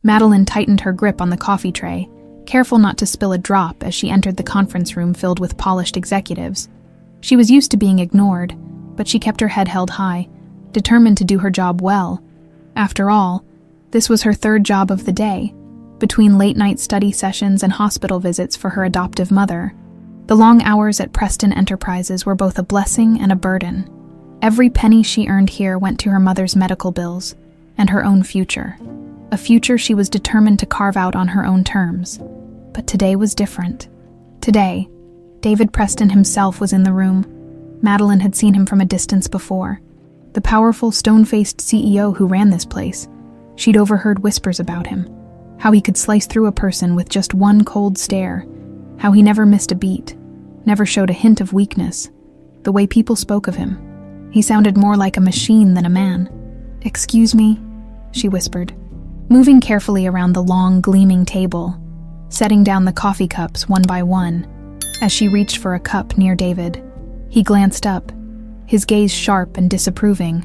Madeline tightened her grip on the coffee tray, careful not to spill a drop as she entered the conference room filled with polished executives. She was used to being ignored, but she kept her head held high, determined to do her job well. After all, this was her third job of the day, between late-night study sessions and hospital visits for her adoptive mother. The long hours at Preston Enterprises were both a blessing and a burden. Every penny she earned here went to her mother's medical bills and her own future, a future she was determined to carve out on her own terms. But today was different. Today, David Preston himself was in the room. Madeline had seen him from a distance before. The powerful, stone-faced CEO who ran this place. She'd overheard whispers about him, how he could slice through a person with just one cold stare, how he never missed a beat, never showed a hint of weakness. The way people spoke of him, he sounded more like a machine than a man. "Excuse me," she whispered, moving carefully around the long, gleaming table, setting down the coffee cups one by one. As she reached for a cup near David, he glanced up, his gaze sharp and disapproving.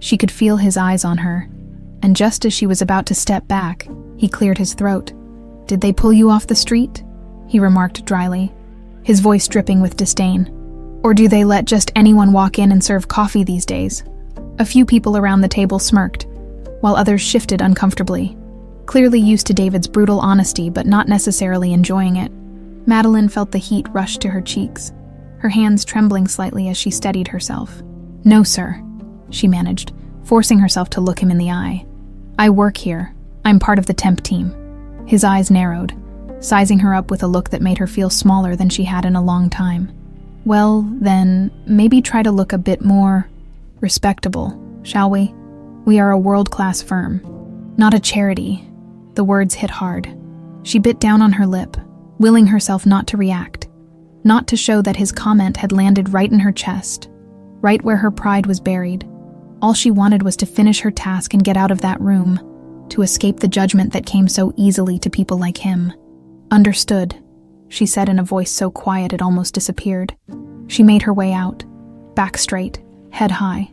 She could feel his eyes on her, and just as she was about to step back, he cleared his throat. "Did they pull you off the street?" he remarked dryly, his voice dripping with disdain. "Or do they let just anyone walk in and serve coffee these days?" A few people around the table smirked, while others shifted uncomfortably, clearly used to David's brutal honesty but not necessarily enjoying it. Madeline felt the heat rush to her cheeks, her hands trembling slightly as she steadied herself. "No, sir," she managed, forcing herself to look him in the eye. "I work here. I'm part of the temp team." His eyes narrowed, sizing her up with a look that made her feel smaller than she had in a long time. "Well, then, maybe try to look a bit more respectable, shall we? We are a world-class firm, not a charity." The words hit hard. She bit down on her lip, willing herself not to react, not to show that his comment had landed right in her chest, right where her pride was buried. All she wanted was to finish her task and get out of that room, to escape the judgment that came so easily to people like him. "Understood," she said in a voice so quiet it almost disappeared. She made her way out, back straight, head high,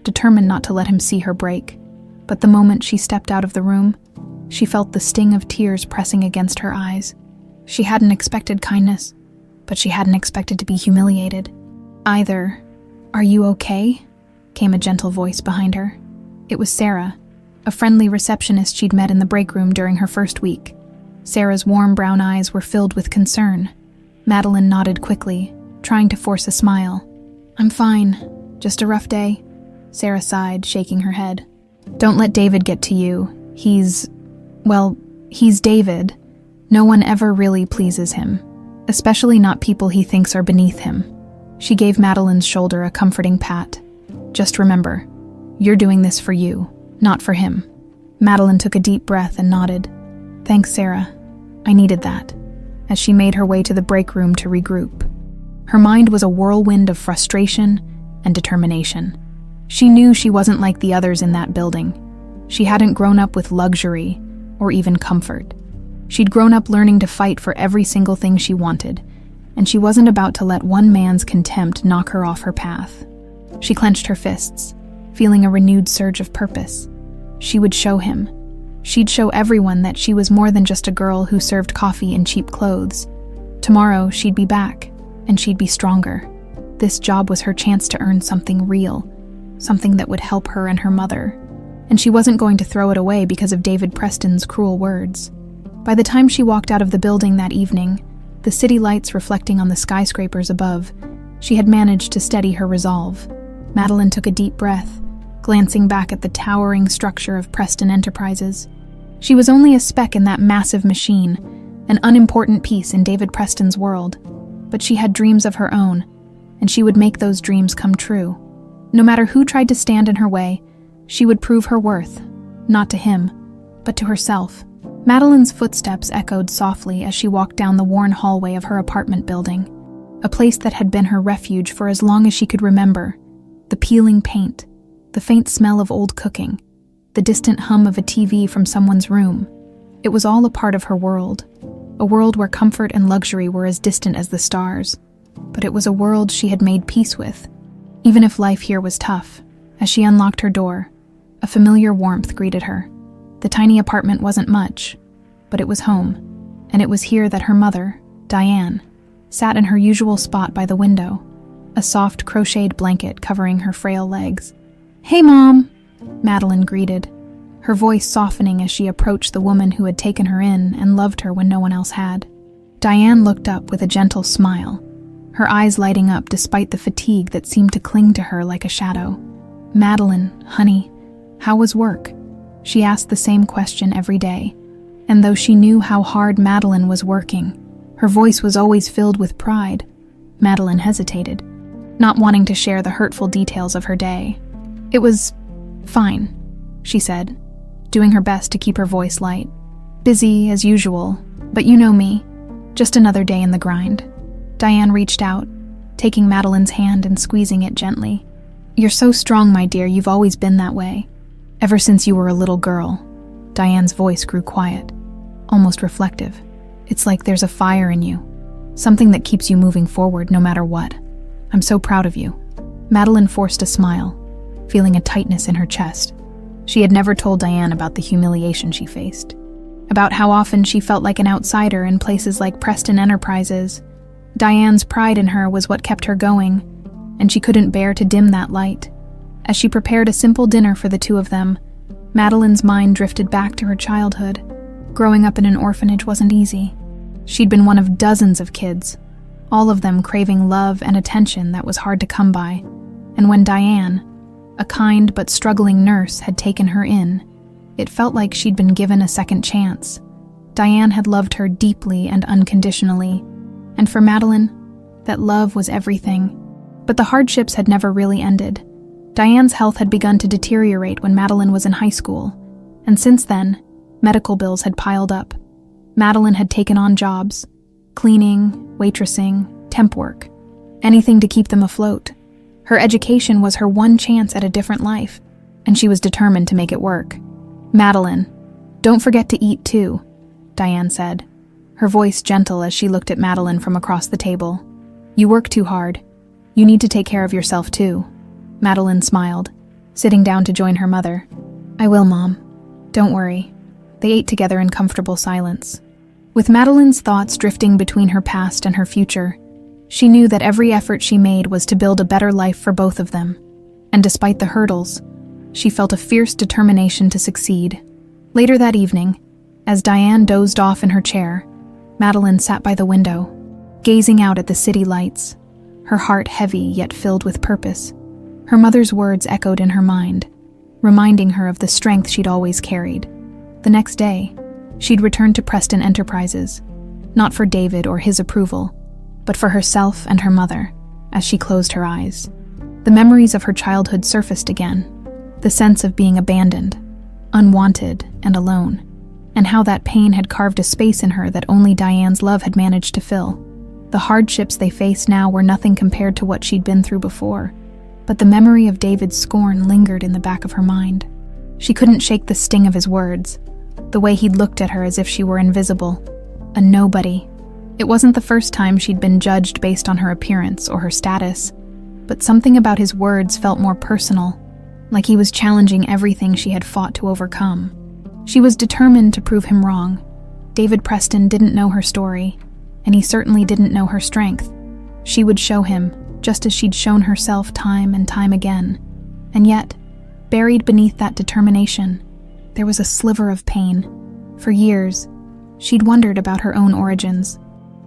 determined not to let him see her break. But the moment she stepped out of the room, she felt the sting of tears pressing against her eyes. She hadn't expected kindness, but she hadn't expected to be humiliated either. "Are you okay?" came a gentle voice behind her. It was Sarah, a friendly receptionist she'd met in the break room during her first week. Sarah's warm brown eyes were filled with concern. Madeline nodded quickly, trying to force a smile. "I'm fine. Just a rough day," Sarah sighed, shaking her head. "Don't let David get to you. He's David. No one ever really pleases him, especially not people he thinks are beneath him." She gave Madeline's shoulder a comforting pat. "Just remember, you're doing this for you, not for him." Madeline took a deep breath and nodded. "Thanks, Sarah. I needed that," as she made her way to the break room to regroup. Her mind was a whirlwind of frustration and determination. She knew she wasn't like the others in that building. She hadn't grown up with luxury or even comfort. She'd grown up learning to fight for every single thing she wanted, and she wasn't about to let one man's contempt knock her off her path. She clenched her fists, feeling a renewed surge of purpose. She would show him. She'd show everyone that she was more than just a girl who served coffee in cheap clothes. Tomorrow, she'd be back, and she'd be stronger. This job was her chance to earn something real, something that would help her and her mother. And she wasn't going to throw it away because of David Preston's cruel words. By the time she walked out of the building that evening, the city lights reflecting on the skyscrapers above, she had managed to steady her resolve. Madeline took a deep breath, glancing back at the towering structure of Preston Enterprises. She was only a speck in that massive machine, an unimportant piece in David Preston's world, but she had dreams of her own, and she would make those dreams come true. No matter who tried to stand in her way, she would prove her worth, not to him, but to herself. Madeline's footsteps echoed softly as she walked down the worn hallway of her apartment building, a place that had been her refuge for as long as she could remember. The peeling paint, the faint smell of old cooking, the distant hum of a TV from someone's room. It was all a part of her world, a world where comfort and luxury were as distant as the stars. But it was a world she had made peace with, even if life here was tough. As she unlocked her door, a familiar warmth greeted her, The tiny apartment wasn't much, but it was home, and it was here that her mother, Diane, sat in her usual spot by the window, a soft crocheted blanket covering her frail legs. "Hey, Mom," Madeline greeted, her voice softening as she approached the woman who had taken her in and loved her when no one else had. Diane looked up with a gentle smile, her eyes lighting up despite the fatigue that seemed to cling to her like a shadow. "Madeline, honey, how was work?" She asked the same question every day, and though she knew how hard Madeline was working, her voice was always filled with pride. Madeline hesitated, not wanting to share the hurtful details of her day. "It was fine," she said, doing her best to keep her voice light. "Busy as usual, but you know me, just another day in the grind." Diane reached out, taking Madeline's hand and squeezing it gently. "You're so strong, my dear, you've always been that way. Ever since you were a little girl." Diane's voice grew quiet, almost reflective. "It's like there's a fire in you, something that keeps you moving forward no matter what. I'm so proud of you." Madeline forced a smile, feeling a tightness in her chest. She had never told Diane about the humiliation she faced, about how often she felt like an outsider in places like Preston Enterprises. Diane's pride in her was what kept her going, and she couldn't bear to dim that light. As she prepared a simple dinner for the two of them, Madeline's mind drifted back to her childhood. Growing up in an orphanage wasn't easy. She'd been one of dozens of kids, all of them craving love and attention that was hard to come by. And when Diane, a kind but struggling nurse, had taken her in, it felt like she'd been given a second chance. Diane had loved her deeply and unconditionally, and for Madeline, that love was everything. But the hardships had never really ended. Diane's health had begun to deteriorate when Madeline was in high school, and since then, medical bills had piled up. Madeline had taken on jobs, cleaning, waitressing, temp work, anything to keep them afloat. Her education was her one chance at a different life, and she was determined to make it work. "Madeline, don't forget to eat too," Diane said, her voice gentle as she looked at Madeline from across the table. "You work too hard. You need to take care of yourself too." Madeline smiled, sitting down to join her mother. "I will, Mom. Don't worry." They ate together in comfortable silence. With Madeline's thoughts drifting between her past and her future, she knew that every effort she made was to build a better life for both of them. And despite the hurdles, she felt a fierce determination to succeed. Later that evening, as Diane dozed off in her chair, Madeline sat by the window, gazing out at the city lights, her heart heavy yet filled with purpose. Her mother's words echoed in her mind, reminding her of the strength she'd always carried. The next day, she'd return to Preston Enterprises, not for David or his approval, but for herself and her mother. As she closed her eyes, the memories of her childhood surfaced again, the sense of being abandoned, unwanted, and alone, and how that pain had carved a space in her that only Diane's love had managed to fill. The hardships they faced now were nothing compared to what she'd been through before, but the memory of David's scorn lingered in the back of her mind. She couldn't shake the sting of his words, the way he'd looked at her as if she were invisible, a nobody. It wasn't the first time she'd been judged based on her appearance or her status, but something about his words felt more personal, like he was challenging everything she had fought to overcome. She was determined to prove him wrong. David Preston didn't know her story, and he certainly didn't know her strength. She would show him, just as she'd shown herself time and time again. And yet, buried beneath that determination, there was a sliver of pain. For years, she'd wondered about her own origins,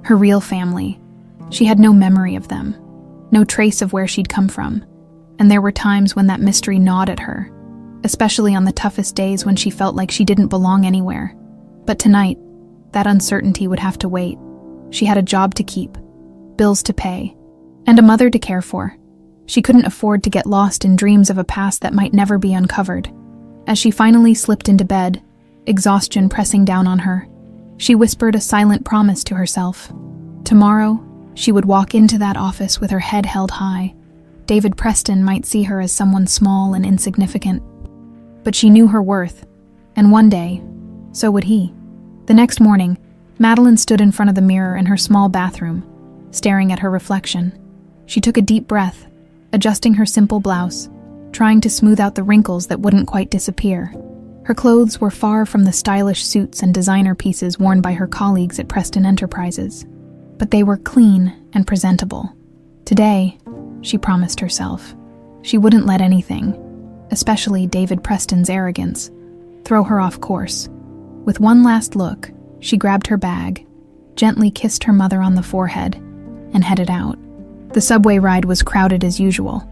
her real family. She had no memory of them, no trace of where she'd come from, and there were times when that mystery gnawed at her, especially on the toughest days when she felt like she didn't belong anywhere. But tonight, that uncertainty would have to wait. She had a job to keep, bills to pay, and a mother to care for. She couldn't afford to get lost in dreams of a past that might never be uncovered. As she finally slipped into bed, exhaustion pressing down on her, she whispered a silent promise to herself. Tomorrow, she would walk into that office with her head held high. David Preston might see her as someone small and insignificant, but she knew her worth, and one day, so would he. The next morning, Madeline stood in front of the mirror in her small bathroom, staring at her reflection. She took a deep breath, adjusting her simple blouse, trying to smooth out the wrinkles that wouldn't quite disappear. Her clothes were far from the stylish suits and designer pieces worn by her colleagues at Preston Enterprises, but they were clean and presentable. Today, she promised herself, she wouldn't let anything, especially David Preston's arrogance, throw her off course. With one last look, she grabbed her bag, gently kissed her mother on the forehead, and headed out. The subway ride was crowded as usual,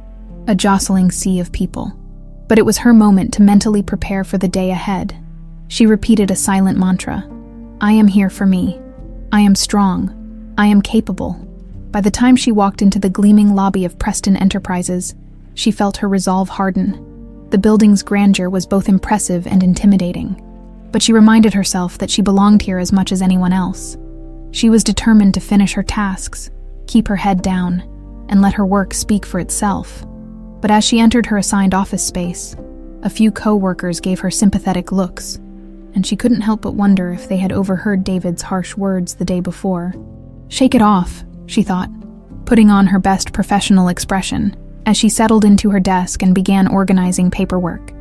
a jostling sea of people. But it was her moment to mentally prepare for the day ahead. She repeated a silent mantra. I am here for me. I am strong. I am capable. By the time she walked into the gleaming lobby of Preston Enterprises, she felt her resolve harden. The building's grandeur was both impressive and intimidating, but she reminded herself that she belonged here as much as anyone else. She was determined to finish her tasks, keep her head down, and let her work speak for itself. But as she entered her assigned office space, a few co-workers gave her sympathetic looks, and she couldn't help but wonder if they had overheard David's harsh words the day before. Shake it off, she thought, putting on her best professional expression as she settled into her desk and began organizing paperwork.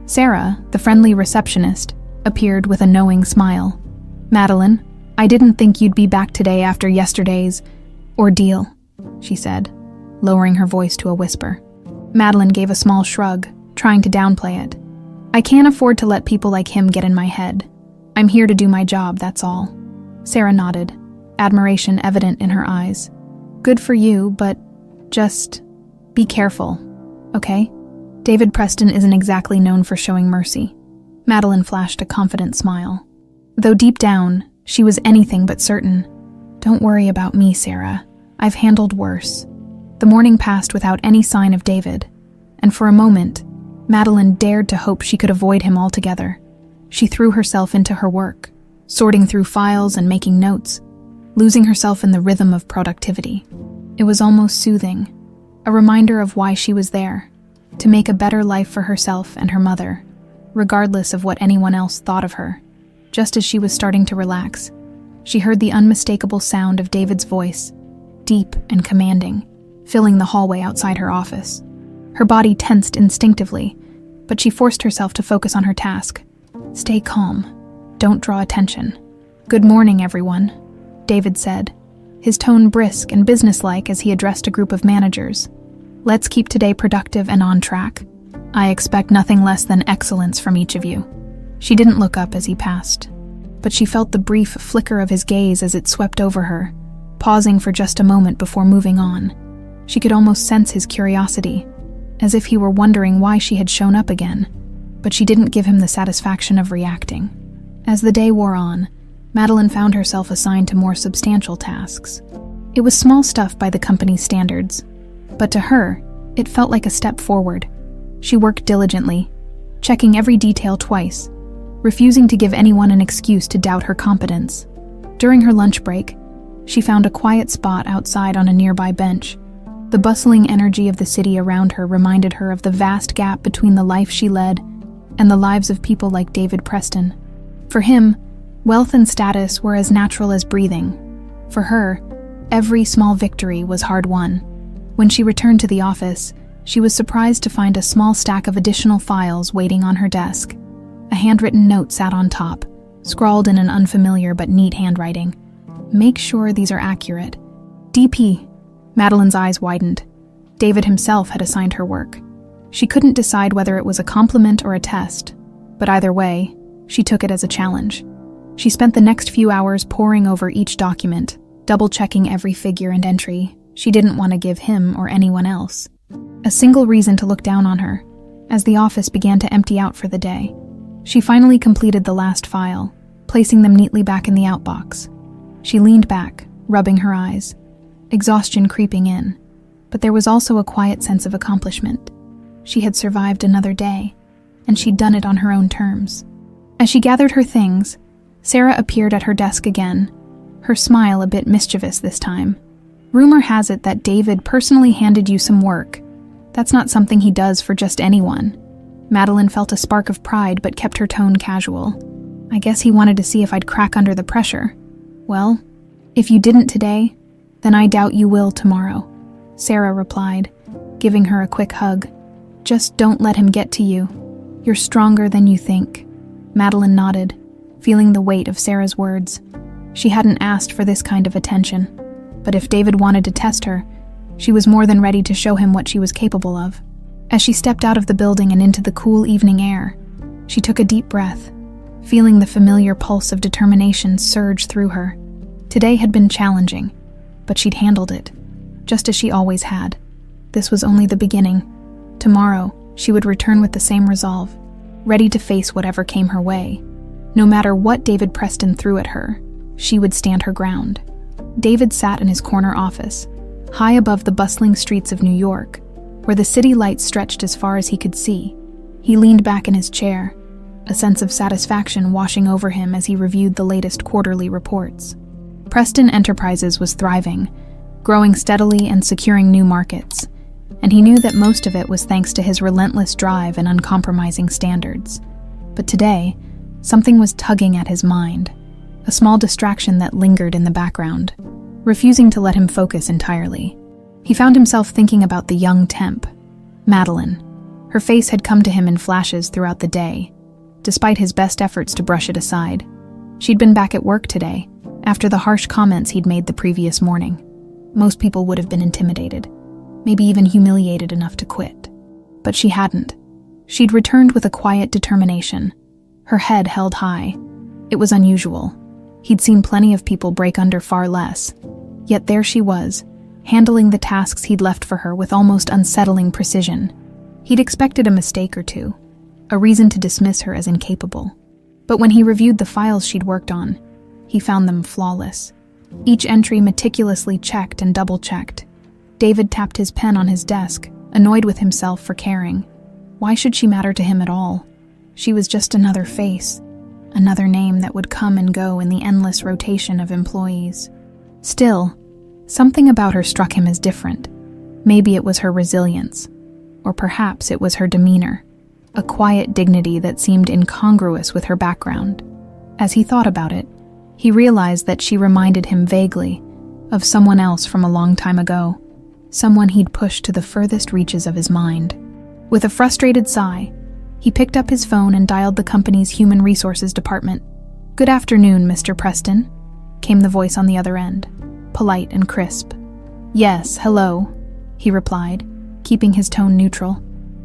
Sarah, the friendly receptionist, appeared with a knowing smile. Madeline, I didn't think you'd be back today after yesterday's ordeal, she said, lowering her voice to a whisper. Madeline gave a small shrug, trying to downplay it. I can't afford to let people like him get in my head. I'm here to do my job, that's all. Sarah nodded, admiration evident in her eyes. Good for you, but just be careful, okay? David Preston isn't exactly known for showing mercy. Madeline flashed a confident smile. Though deep down, she was anything but certain. Don't worry about me, Sarah. I've handled worse. The morning passed without any sign of David, and for a moment, Madeline dared to hope she could avoid him altogether. She threw herself into her work, sorting through files and making notes, losing herself in the rhythm of productivity. It was almost soothing, a reminder of why she was there, to make a better life for herself and her mother, regardless of what anyone else thought of her. Just as she was starting to relax, she heard the unmistakable sound of David's voice, deep and commanding, filling the hallway outside her office. Her body tensed instinctively, but she forced herself to focus on her task. Stay calm. Don't draw attention. Good morning, everyone, David said, his tone brisk and businesslike as he addressed a group of managers. Let's keep today productive and on track. I expect nothing less than excellence from each of you. She didn't look up as he passed, but she felt the brief flicker of his gaze as it swept over her, pausing for just a moment before moving on. She could almost sense his curiosity, as if he were wondering why she had shown up again, but she didn't give him the satisfaction of reacting. As the day wore on, Madeline found herself assigned to more substantial tasks. It was small stuff by the company's standards, but to her, it felt like a step forward. She worked diligently, checking every detail twice, refusing to give anyone an excuse to doubt her competence. During her lunch break, she found a quiet spot outside on a nearby bench. The bustling energy of the city around her reminded her of the vast gap between the life she led and the lives of people like David Preston. For him, wealth and status were as natural as breathing. For her, every small victory was hard-won. When she returned to the office, she was surprised to find a small stack of additional files waiting on her desk. A handwritten note sat on top, scrawled in an unfamiliar but neat handwriting. Make sure these are accurate. DP. Madeline's eyes widened. David himself had assigned her work. She couldn't decide whether it was a compliment or a test, but either way, she took it as a challenge. She spent the next few hours poring over each document, double-checking every figure and entry she didn't want to give him or anyone else. A single reason to look down on her, as the office began to empty out for the day. She finally completed the last file, placing them neatly back in the outbox. She leaned back, rubbing her eyes, exhaustion creeping in, but there was also a quiet sense of accomplishment. She had survived another day, and she'd done it on her own terms. As she gathered her things, Sarah appeared at her desk again, her smile a bit mischievous this time. Rumor has it that David personally handed you some work. That's not something he does for just anyone. Madeline felt a spark of pride but kept her tone casual. I guess he wanted to see if I'd crack under the pressure. Well, if you didn't today, then I doubt you will tomorrow, Sarah replied, giving her a quick hug. Just don't let him get to you. You're stronger than you think. Madeline nodded, feeling the weight of Sarah's words. She hadn't asked for this kind of attention, but if David wanted to test her, she was more than ready to show him what she was capable of. As she stepped out of the building and into the cool evening air, she took a deep breath, feeling the familiar pulse of determination surge through her. Today had been challenging, but she'd handled it, just as she always had. This was only the beginning. Tomorrow, she would return with the same resolve, ready to face whatever came her way. No matter what David Preston threw at her, she would stand her ground. David sat in his corner office, high above the bustling streets of New York, where the city lights stretched as far as he could see. He leaned back in his chair, a sense of satisfaction washing over him as he reviewed the latest quarterly reports. Preston Enterprises was thriving, growing steadily and securing new markets, and he knew that most of it was thanks to his relentless drive and uncompromising standards. But today, something was tugging at his mind, a small distraction that lingered in the background, refusing to let him focus entirely. He found himself thinking about the young temp, Madeline. Her face had come to him in flashes throughout the day, despite his best efforts to brush it aside. She'd been back at work today, after the harsh comments he'd made the previous morning. Most people would have been intimidated, maybe even humiliated enough to quit. But she hadn't. She'd returned with a quiet determination, her head held high. It was unusual. He'd seen plenty of people break under far less. Yet there she was, handling the tasks he'd left for her with almost unsettling precision. He'd expected a mistake or two, a reason to dismiss her as incapable. But when he reviewed the files she'd worked on, he found them flawless. Each entry meticulously checked and double-checked. David tapped his pen on his desk, annoyed with himself for caring. Why should she matter to him at all? She was just another face, another name that would come and go in the endless rotation of employees. Still, something about her struck him as different. Maybe it was her resilience, or perhaps it was her demeanor, a quiet dignity that seemed incongruous with her background. As he thought about it, he realized that she reminded him vaguely of someone else from a long time ago, someone he'd pushed to the furthest reaches of his mind. With a frustrated sigh, he picked up his phone and dialed the company's human resources department. "Good afternoon, Mr. Preston," came the voice on the other end, polite and crisp. "Yes, hello," he replied, keeping his tone neutral.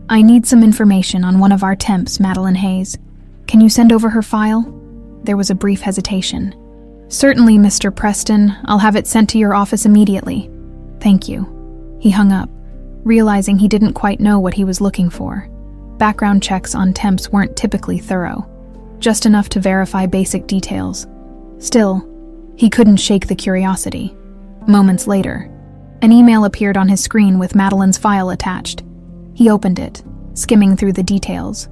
"I need some information on one of our temps, Madeline Hayes. Can you send over her file?" There was a brief hesitation. "Certainly, Mr. Preston. I'll have it sent to your office immediately." "Thank you." He hung up, realizing he didn't quite know what he was looking for. Background checks on temps weren't typically thorough, just enough to verify basic details. Still, he couldn't shake the curiosity. Moments later, an email appeared on his screen with Madeline's file attached. He opened it, skimming through the details.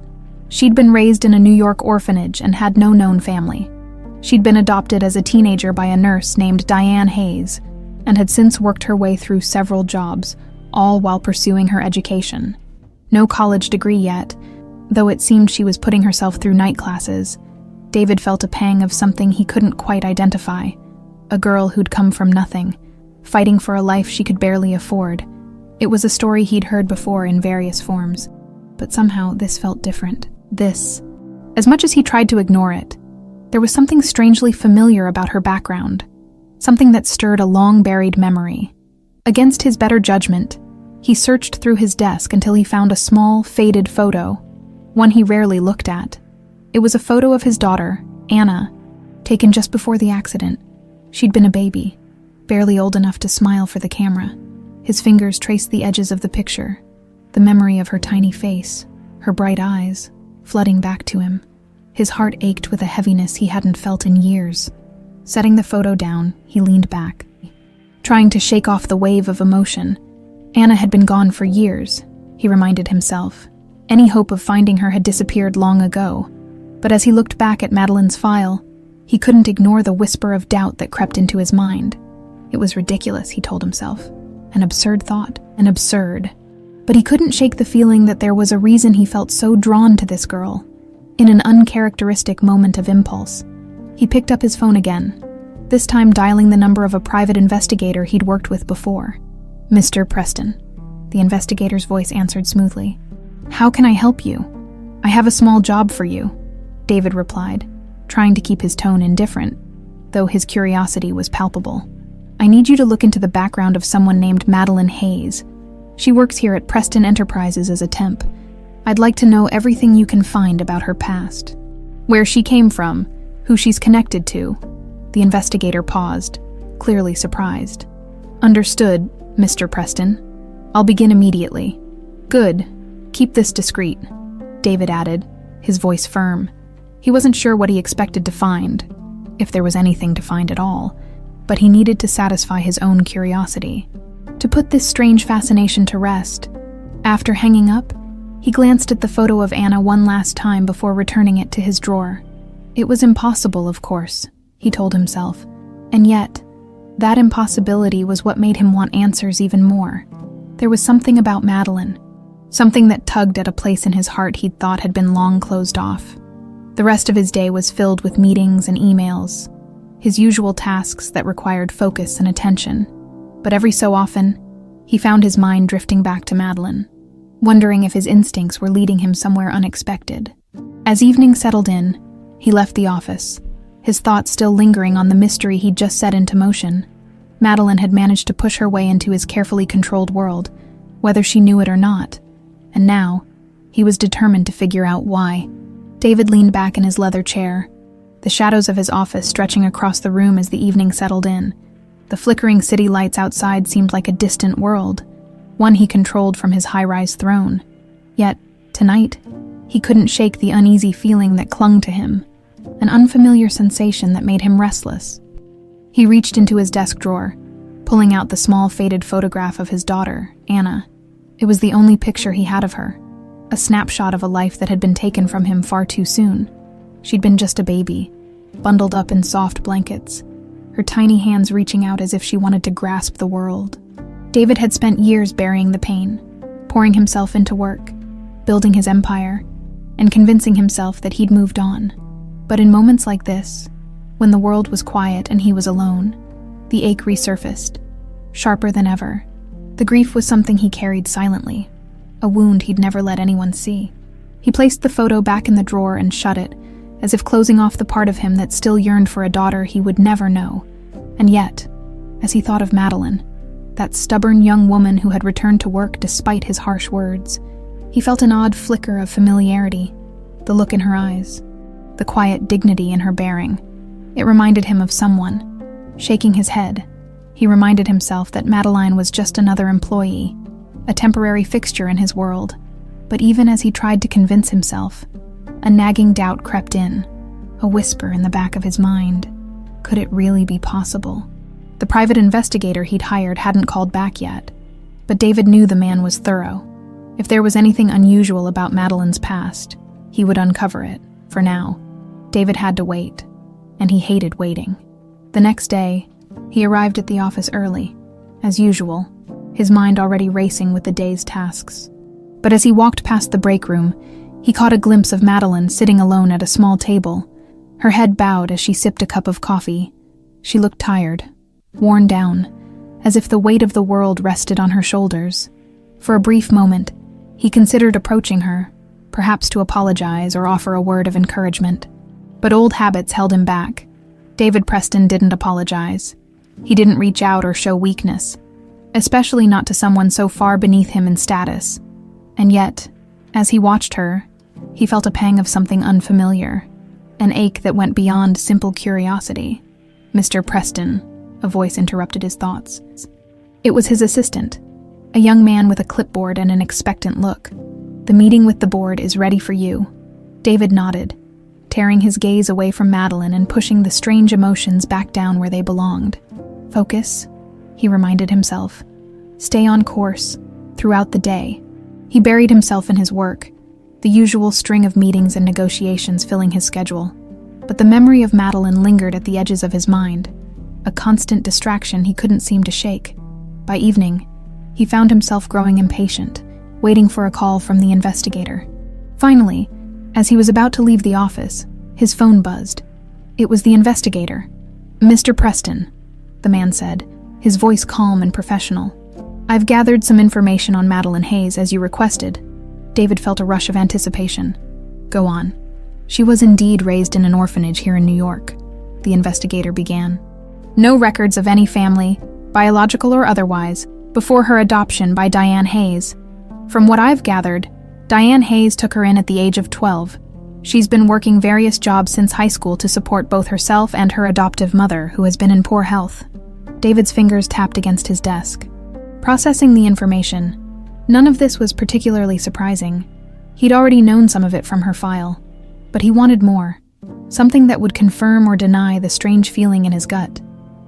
She'd been raised in a New York orphanage and had no known family. She'd been adopted as a teenager by a nurse named Diane Hayes, and had since worked her way through several jobs, all while pursuing her education. No college degree yet, though it seemed she was putting herself through night classes. David felt a pang of something he couldn't quite identify. A girl who'd come from nothing, fighting for a life she could barely afford. It was a story he'd heard before in various forms, but somehow this felt different. As much as he tried to ignore it, there was something strangely familiar about her background, something that stirred a long-buried memory. Against his better judgment, he searched through his desk until he found a small, faded photo, one he rarely looked at. It was a photo of his daughter, Anna, taken just before the accident. She'd been a baby, barely old enough to smile for the camera. His fingers traced the edges of the picture, the memory of her tiny face, her bright eyes, flooding back to him. His heart ached with a heaviness he hadn't felt in years. Setting the photo down, he leaned back, trying to shake off the wave of emotion. Anna had been gone for years, he reminded himself. Any hope of finding her had disappeared long ago. But as he looked back at Madeline's file, he couldn't ignore the whisper of doubt that crept into his mind. It was ridiculous, he told himself. An absurd thought, But he couldn't shake the feeling that there was a reason he felt so drawn to this girl. In an uncharacteristic moment of impulse, he picked up his phone again, this time dialing the number of a private investigator he'd worked with before. "Mr. Preston," the investigator's voice answered smoothly. "How can I help you? I have a small job for you." David replied, trying to keep his tone indifferent, though his curiosity was palpable. "I need you to look into the background of someone named Madeline Hayes. She works here at Preston Enterprises as a temp. I'd like to know everything you can find about her past. Where she came from, who she's connected to." The investigator paused, clearly surprised. "Understood, Mr. Preston. I'll begin immediately." "Good. Keep this discreet," David added, his voice firm. He wasn't sure what he expected to find, if there was anything to find at all, but he needed to satisfy his own curiosity. To put this strange fascination to rest, after hanging up, he glanced at the photo of Anna one last time before returning it to his drawer. It was impossible, of course, he told himself, and yet, that impossibility was what made him want answers even more. There was something about Madeline, something that tugged at a place in his heart he'd thought had been long closed off. The rest of his day was filled with meetings and emails, his usual tasks that required focus and attention. But every so often, he found his mind drifting back to Madeline, wondering if his instincts were leading him somewhere unexpected. As evening settled in, he left the office, his thoughts still lingering on the mystery he'd just set into motion. Madeline had managed to push her way into his carefully controlled world, whether she knew it or not, and now, he was determined to figure out why. David leaned back in his leather chair, the shadows of his office stretching across the room as the evening settled in. The flickering city lights outside seemed like a distant world, one he controlled from his high-rise throne. Yet, tonight, he couldn't shake the uneasy feeling that clung to him, an unfamiliar sensation that made him restless. He reached into his desk drawer, pulling out the small faded photograph of his daughter, Anna. It was the only picture he had of her, a snapshot of a life that had been taken from him far too soon. She'd been just a baby, bundled up in soft blankets, her tiny hands reaching out as if she wanted to grasp the world. David had spent years burying the pain, pouring himself into work, building his empire, and convincing himself that he'd moved on. But in moments like this, when the world was quiet and he was alone, the ache resurfaced, sharper than ever. The grief was something he carried silently, a wound he'd never let anyone see. He placed the photo back in the drawer and shut it, as if closing off the part of him that still yearned for a daughter he would never know. And yet, as he thought of Madeline, that stubborn young woman who had returned to work despite his harsh words, he felt an odd flicker of familiarity, the look in her eyes, the quiet dignity in her bearing. It reminded him of someone. Shaking his head, he reminded himself that Madeline was just another employee, a temporary fixture in his world. But even as he tried to convince himself, a nagging doubt crept in, a whisper in the back of his mind. Could it really be possible? The private investigator he'd hired hadn't called back yet, but David knew the man was thorough. If there was anything unusual about Madeline's past, he would uncover it. For now, David had to wait, and he hated waiting. The next day, he arrived at the office early, as usual, his mind already racing with the day's tasks. But as he walked past the break room, he caught a glimpse of Madeline sitting alone at a small table, her head bowed as she sipped a cup of coffee. She looked tired, worn down, as if the weight of the world rested on her shoulders. For a brief moment, he considered approaching her, perhaps to apologize or offer a word of encouragement. But old habits held him back. David Preston didn't apologize. He didn't reach out or show weakness, especially not to someone so far beneath him in status. And yet, as he watched her, he felt a pang of something unfamiliar, an ache that went beyond simple curiosity. "Mr. Preston," a voice interrupted his thoughts. It was his assistant, a young man with a clipboard and an expectant look. "The meeting with the board is ready for you." David nodded, tearing his gaze away from Madeline and pushing the strange emotions back down where they belonged. "Focus," he reminded himself. "Stay on course, throughout the day." He buried himself in his work, the usual string of meetings and negotiations filling his schedule. But the memory of Madeline lingered at the edges of his mind, a constant distraction he couldn't seem to shake. By evening, he found himself growing impatient, waiting for a call from the investigator. Finally, as he was about to leave the office, his phone buzzed. It was the investigator. "Mr. Preston," the man said, his voice calm and professional. "I've gathered some information on Madeline Hayes as you requested." David felt a rush of anticipation. "Go on." She was indeed raised in an orphanage here in New York, the investigator began. No records of any family, biological or otherwise, before her adoption by Diane Hayes. From what I've gathered, Diane Hayes took her in at the age of 12. She's been working various jobs since high school to support both herself and her adoptive mother, who has been in poor health. David's fingers tapped against his desk. Processing the information, none of this was particularly surprising. He'd already known some of it from her file, but he wanted more, something that would confirm or deny the strange feeling in his gut.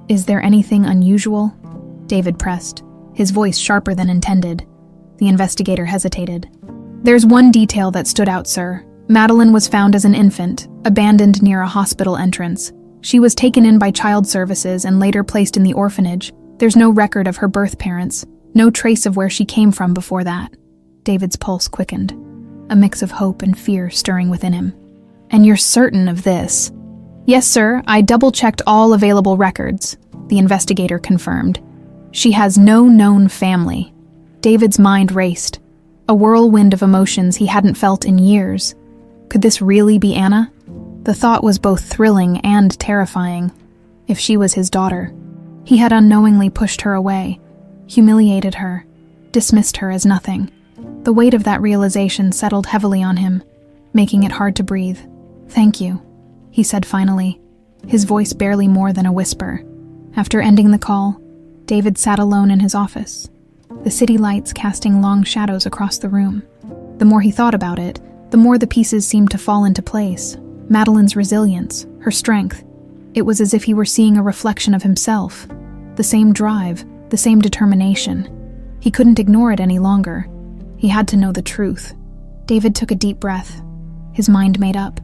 Is there anything unusual? David pressed, his voice sharper than intended. The investigator hesitated. There's one detail that stood out, sir. Madeline was found as an infant, abandoned near a hospital entrance. She was taken in by child services and later placed in the orphanage. There's no record of her birth parents, no trace of where she came from before that. David's pulse quickened, a mix of hope and fear stirring within him. And you're certain of this? Yes, sir, I double-checked all available records, the investigator confirmed. She has no known family. David's mind raced, a whirlwind of emotions he hadn't felt in years. Could this really be Anna? The thought was both thrilling and terrifying. If she was his daughter, he had unknowingly pushed her away, humiliated her, dismissed her as nothing. The weight of that realization settled heavily on him, making it hard to breathe. Thank you, he said finally, his voice barely more than a whisper. After ending the call, David sat alone in his office, the city lights casting long shadows across the room. The more he thought about it, the more the pieces seemed to fall into place. Madeline's resilience, her strength. It was as if he were seeing a reflection of himself. The same drive, the same determination. He couldn't ignore it any longer. He had to know the truth. David took a deep breath, his mind made up.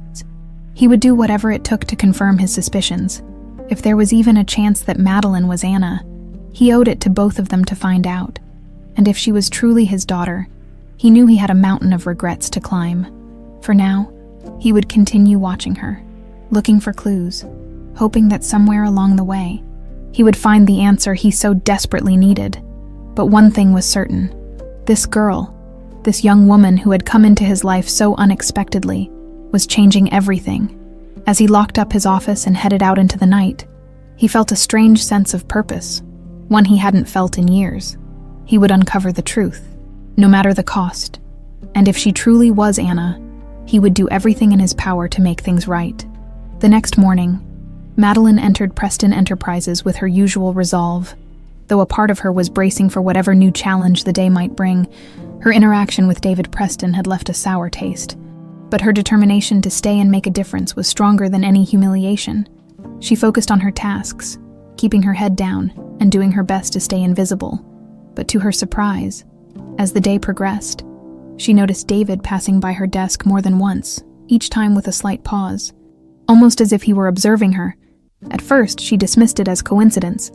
He would do whatever it took to confirm his suspicions. If there was even a chance that Madeline was Anna, he owed it to both of them to find out. And if she was truly his daughter, he knew he had a mountain of regrets to climb. For now, he would continue watching her, looking for clues, hoping that somewhere along the way, he would find the answer he so desperately needed. But one thing was certain. This girl, this young woman who had come into his life so unexpectedly, was changing everything. As he locked up his office and headed out into the night, he felt a strange sense of purpose, one he hadn't felt in years. He would uncover the truth, no matter the cost. And if she truly was Anna, he would do everything in his power to make things right. The next morning, Madeline entered Preston Enterprises with her usual resolve. Though a part of her was bracing for whatever new challenge the day might bring, her interaction with David Preston had left a sour taste. But her determination to stay and make a difference was stronger than any humiliation. She focused on her tasks, keeping her head down and doing her best to stay invisible. But to her surprise, as the day progressed, she noticed David passing by her desk more than once, each time with a slight pause, almost as if he were observing her. At first, she dismissed it as coincidence,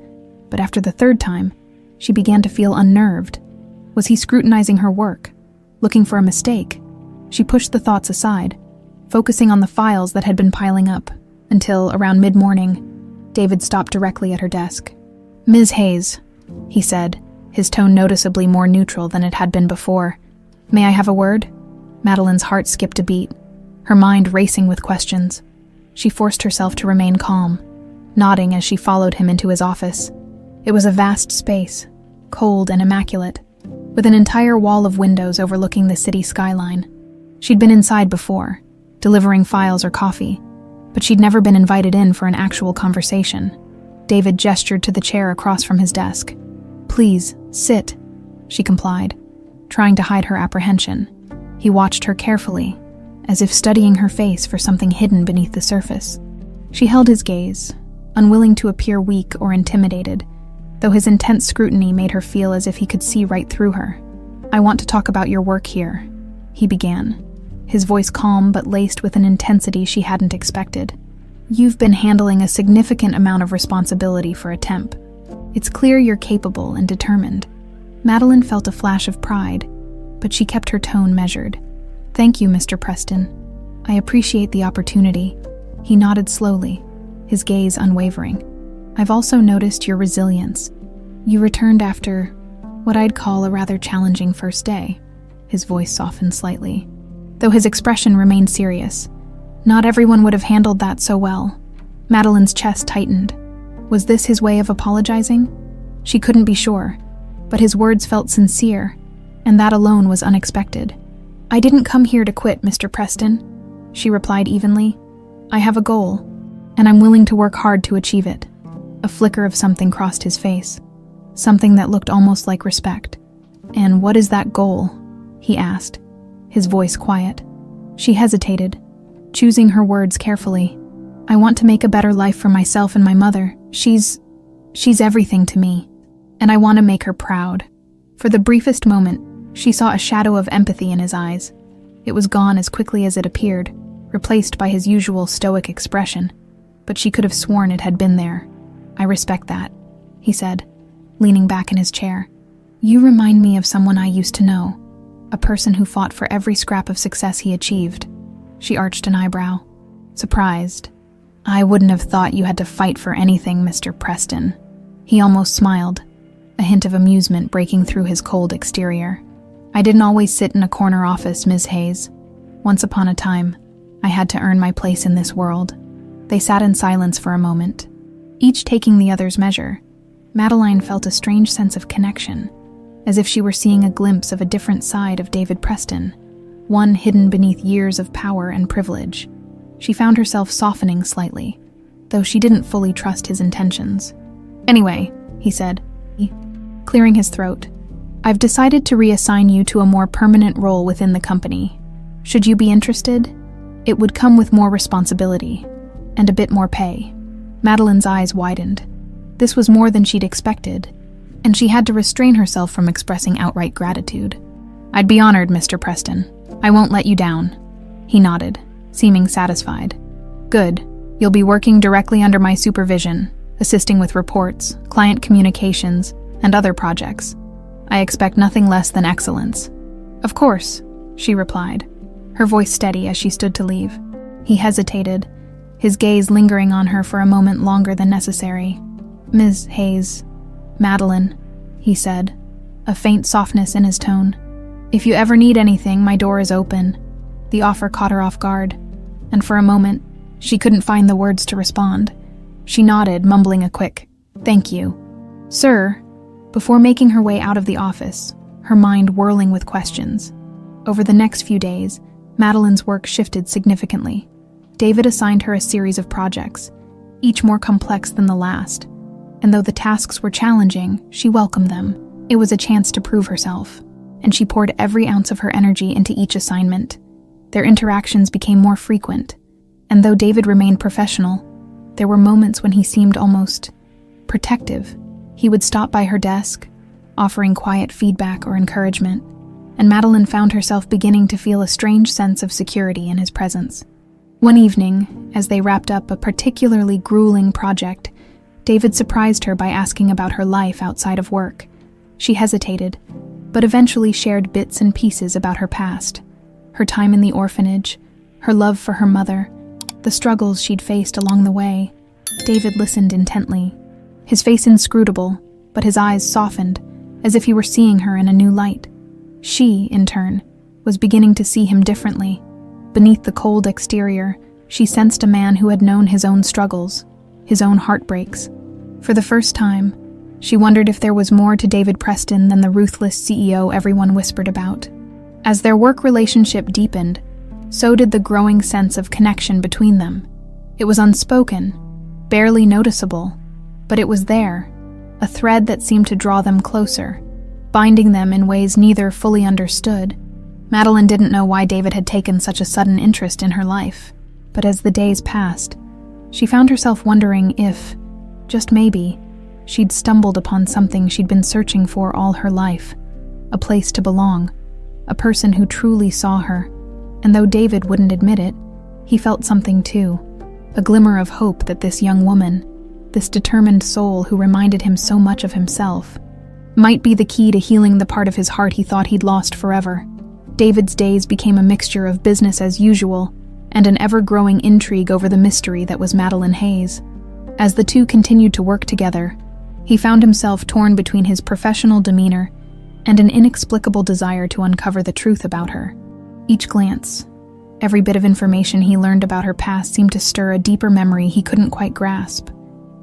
but after the third time, she began to feel unnerved. Was he scrutinizing her work, looking for a mistake? She pushed the thoughts aside, focusing on the files that had been piling up, until, around mid-morning, David stopped directly at her desk. "Ms. Hayes," he said, his tone noticeably more neutral than it had been before. "May I have a word?" Madeline's heart skipped a beat, her mind racing with questions. She forced herself to remain calm, nodding as she followed him into his office. It was a vast space, cold and immaculate, with an entire wall of windows overlooking the city skyline. She'd been inside before, delivering files or coffee, but she'd never been invited in for an actual conversation. David gestured to the chair across from his desk. "Please, sit," she complied, trying to hide her apprehension. He watched her carefully, as if studying her face for something hidden beneath the surface. She held his gaze, unwilling to appear weak or intimidated, though his intense scrutiny made her feel as if he could see right through her. "I want to talk about your work here," he began, his voice calm but laced with an intensity she hadn't expected. "You've been handling a significant amount of responsibility for a temp. It's clear you're capable and determined." Madeline felt a flash of pride, but she kept her tone measured. "Thank you, Mr. Preston. I appreciate the opportunity." He nodded slowly, his gaze unwavering. "I've also noticed your resilience. You returned after what I'd call a rather challenging first day." His voice softened slightly, though his expression remained serious. Not everyone would have handled that so well. Madeline's chest tightened. Was this his way of apologizing? She couldn't be sure, but his words felt sincere, and that alone was unexpected. "I didn't come here to quit, Mr. Preston," she replied evenly. "I have a goal, and I'm willing to work hard to achieve it." A flicker of something crossed his face, something that looked almost like respect. "And what is that goal?" he asked, his voice quiet. She hesitated, choosing her words carefully. "I want to make a better life for myself and my mother. She's everything to me, and I want to make her proud." For the briefest moment, she saw a shadow of empathy in his eyes. It was gone as quickly as it appeared, replaced by his usual stoic expression, but she could have sworn it had been there. "I respect that," he said, leaning back in his chair. "You remind me of someone I used to know, a person who fought for every scrap of success he achieved." She arched an eyebrow, surprised. "I wouldn't have thought you had to fight for anything, Mr. Preston." He almost smiled, a hint of amusement breaking through his cold exterior. "I didn't always sit in a corner office, Ms. Hayes. Once upon a time, I had to earn my place in this world." They sat in silence for a moment, each taking the other's measure. Madeline felt a strange sense of connection, as if she were seeing a glimpse of a different side of David Preston, one hidden beneath years of power and privilege. She found herself softening slightly, though she didn't fully trust his intentions. "Anyway," he said, clearing his throat, "I've decided to reassign you to a more permanent role within the company. Should you be interested, it would come with more responsibility and a bit more pay." Madeline's eyes widened. This was more than she'd expected, and she had to restrain herself from expressing outright gratitude. "I'd be honored, Mr. Preston. I won't let you down." He nodded, seeming satisfied. "Good. You'll be working directly under my supervision, assisting with reports, client communications, and other projects. I expect nothing less than excellence." "Of course," she replied, her voice steady as she stood to leave. He hesitated, his gaze lingering on her for a moment longer than necessary. "Ms. Hayes, Madeline," he said, a faint softness in his tone. "If you ever need anything, my door is open." The offer caught her off guard, and for a moment, she couldn't find the words to respond. She nodded, mumbling a quick, "Thank you, sir," before making her way out of the office, her mind whirling with questions. Over the next few days, Madeline's work shifted significantly. David assigned her a series of projects, each more complex than the last, and though the tasks were challenging, she welcomed them. It was a chance to prove herself, and she poured every ounce of her energy into each assignment. Their interactions became more frequent, and though David remained professional, there were moments when he seemed almost protective. He would stop by her desk, offering quiet feedback or encouragement, and Madeline found herself beginning to feel a strange sense of security in his presence. One evening, as they wrapped up a particularly grueling project, David surprised her by asking about her life outside of work. She hesitated, but eventually shared bits and pieces about her past, her time in the orphanage, her love for her mother, the struggles she'd faced along the way. David listened intently, his face inscrutable, but his eyes softened, as if he were seeing her in a new light. She, in turn, was beginning to see him differently. Beneath the cold exterior, she sensed a man who had known his own struggles, his own heartbreaks. For the first time, she wondered if there was more to David Preston than the ruthless CEO everyone whispered about. As their work relationship deepened, so did the growing sense of connection between them. It was unspoken, barely noticeable, but it was there, a thread that seemed to draw them closer, binding them in ways neither fully understood. Madeline didn't know why David had taken such a sudden interest in her life, but as the days passed, she found herself wondering if, just maybe, she'd stumbled upon something she'd been searching for all her life, a place to belong, a person who truly saw her. And though David wouldn't admit it, he felt something too, a glimmer of hope that this young woman, this determined soul who reminded him so much of himself, might be the key to healing the part of his heart he thought he'd lost forever. David's days became a mixture of business as usual and an ever-growing intrigue over the mystery that was Madeline Hayes. As the two continued to work together, he found himself torn between his professional demeanor and an inexplicable desire to uncover the truth about her. Each glance, Every bit of information he learned about her past seemed to stir a deeper memory he couldn't quite grasp.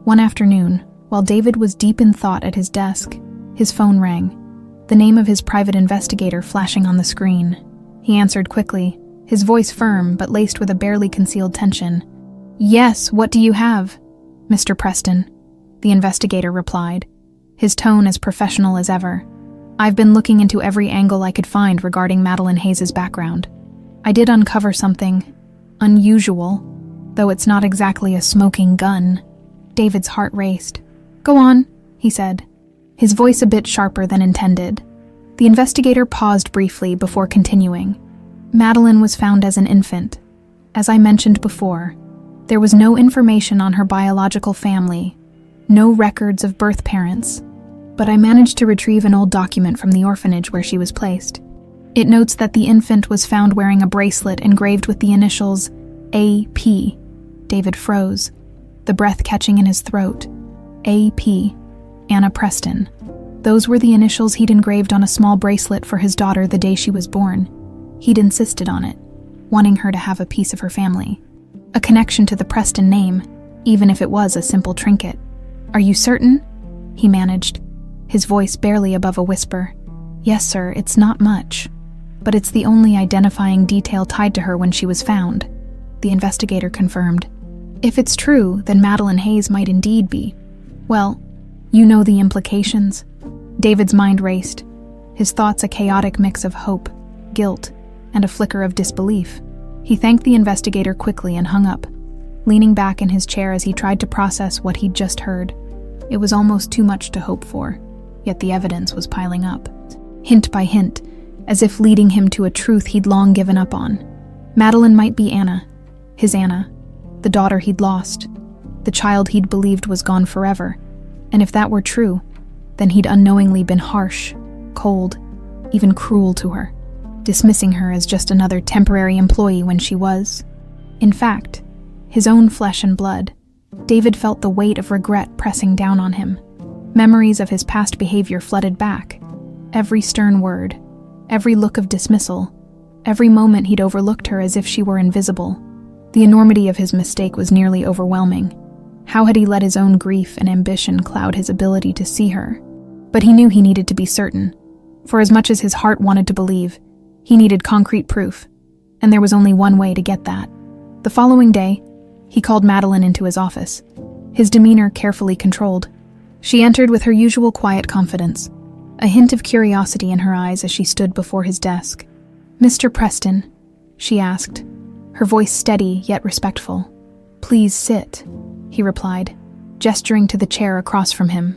One afternoon, while David was deep in thought at his desk, his phone rang, the name of his private investigator flashing on the screen. He answered quickly, his voice firm but laced with a barely concealed tension. "Yes, what do you have?" "Mr. Preston," the investigator replied, his tone as professional as ever. "I've been looking into every angle I could find regarding Madeline Hayes' background. I did uncover something unusual, though it's not exactly a smoking gun." David's heart raced. "Go on," he said, his voice a bit sharper than intended. The investigator paused briefly before continuing. "Madeline was found as an infant. As I mentioned before, there was no information on her biological family, no records of birth parents, but I managed to retrieve an old document from the orphanage where she was placed. It notes that the infant was found wearing a bracelet engraved with the initials AP. David froze, the breath catching in his throat. AP. Anna Preston. Those were the initials he'd engraved on a small bracelet for his daughter the day she was born. He'd insisted on it, wanting her to have a piece of her family. A connection to the Preston name, even if it was a simple trinket. "Are you certain?" he managed, his voice barely above a whisper. "Yes, sir, it's not much, but it's the only identifying detail tied to her when she was found," the investigator confirmed. "If it's true, then Madeline Hayes might indeed be. Well, you know the implications." David's mind raced, his thoughts a chaotic mix of hope, guilt, and a flicker of disbelief. He thanked the investigator quickly and hung up, leaning back in his chair as he tried to process what he'd just heard. It was almost too much to hope for, yet the evidence was piling up, hint by hint, as if leading him to a truth he'd long given up on. Madeline might be Anna, his Anna, the daughter he'd lost, the child he'd believed was gone forever, and if that were true, then he'd unknowingly been harsh, cold, even cruel to her, dismissing her as just another temporary employee when she was, in fact, his own flesh and blood. David felt the weight of regret pressing down on him. Memories of his past behavior flooded back. Every stern word, every look of dismissal, every moment he'd overlooked her as if she were invisible. The enormity of his mistake was nearly overwhelming. How had he let his own grief and ambition cloud his ability to see her? But he knew he needed to be certain. For as much as his heart wanted to believe, he needed concrete proof, and there was only one way to get that. The following day, he called Madeline into his office, his demeanor carefully controlled. She entered with her usual quiet confidence, a hint of curiosity in her eyes as she stood before his desk. "Mr. Preston," she asked, her voice steady yet respectful. "Please sit," he replied, gesturing to the chair across from him.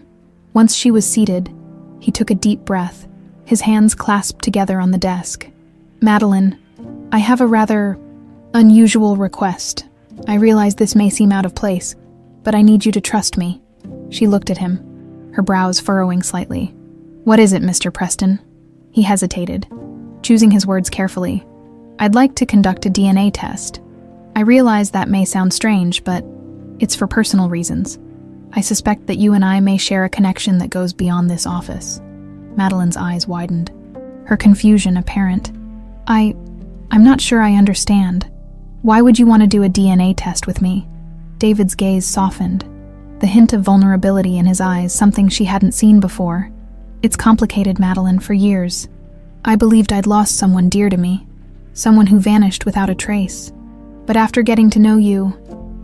Once she was seated, he took a deep breath, his hands clasped together on the desk. "Madeline, I have a rather unusual request. I realize this may seem out of place, but I need you to trust me." She looked at him, her brows furrowing slightly. "What is it, Mr. Preston?" He hesitated, choosing his words carefully. "I'd like to conduct a DNA test. I realize that may sound strange, but it's for personal reasons. I suspect that you and I may share a connection that goes beyond this office." Madeline's eyes widened, her confusion apparent. I'm not sure I understand. Why would you want to do a DNA test with me?" David's gaze softened, the hint of vulnerability in his eyes, something she hadn't seen before. "It's complicated, Madeline, for years. I believed I'd lost someone dear to me, someone who vanished without a trace. But after getting to know you,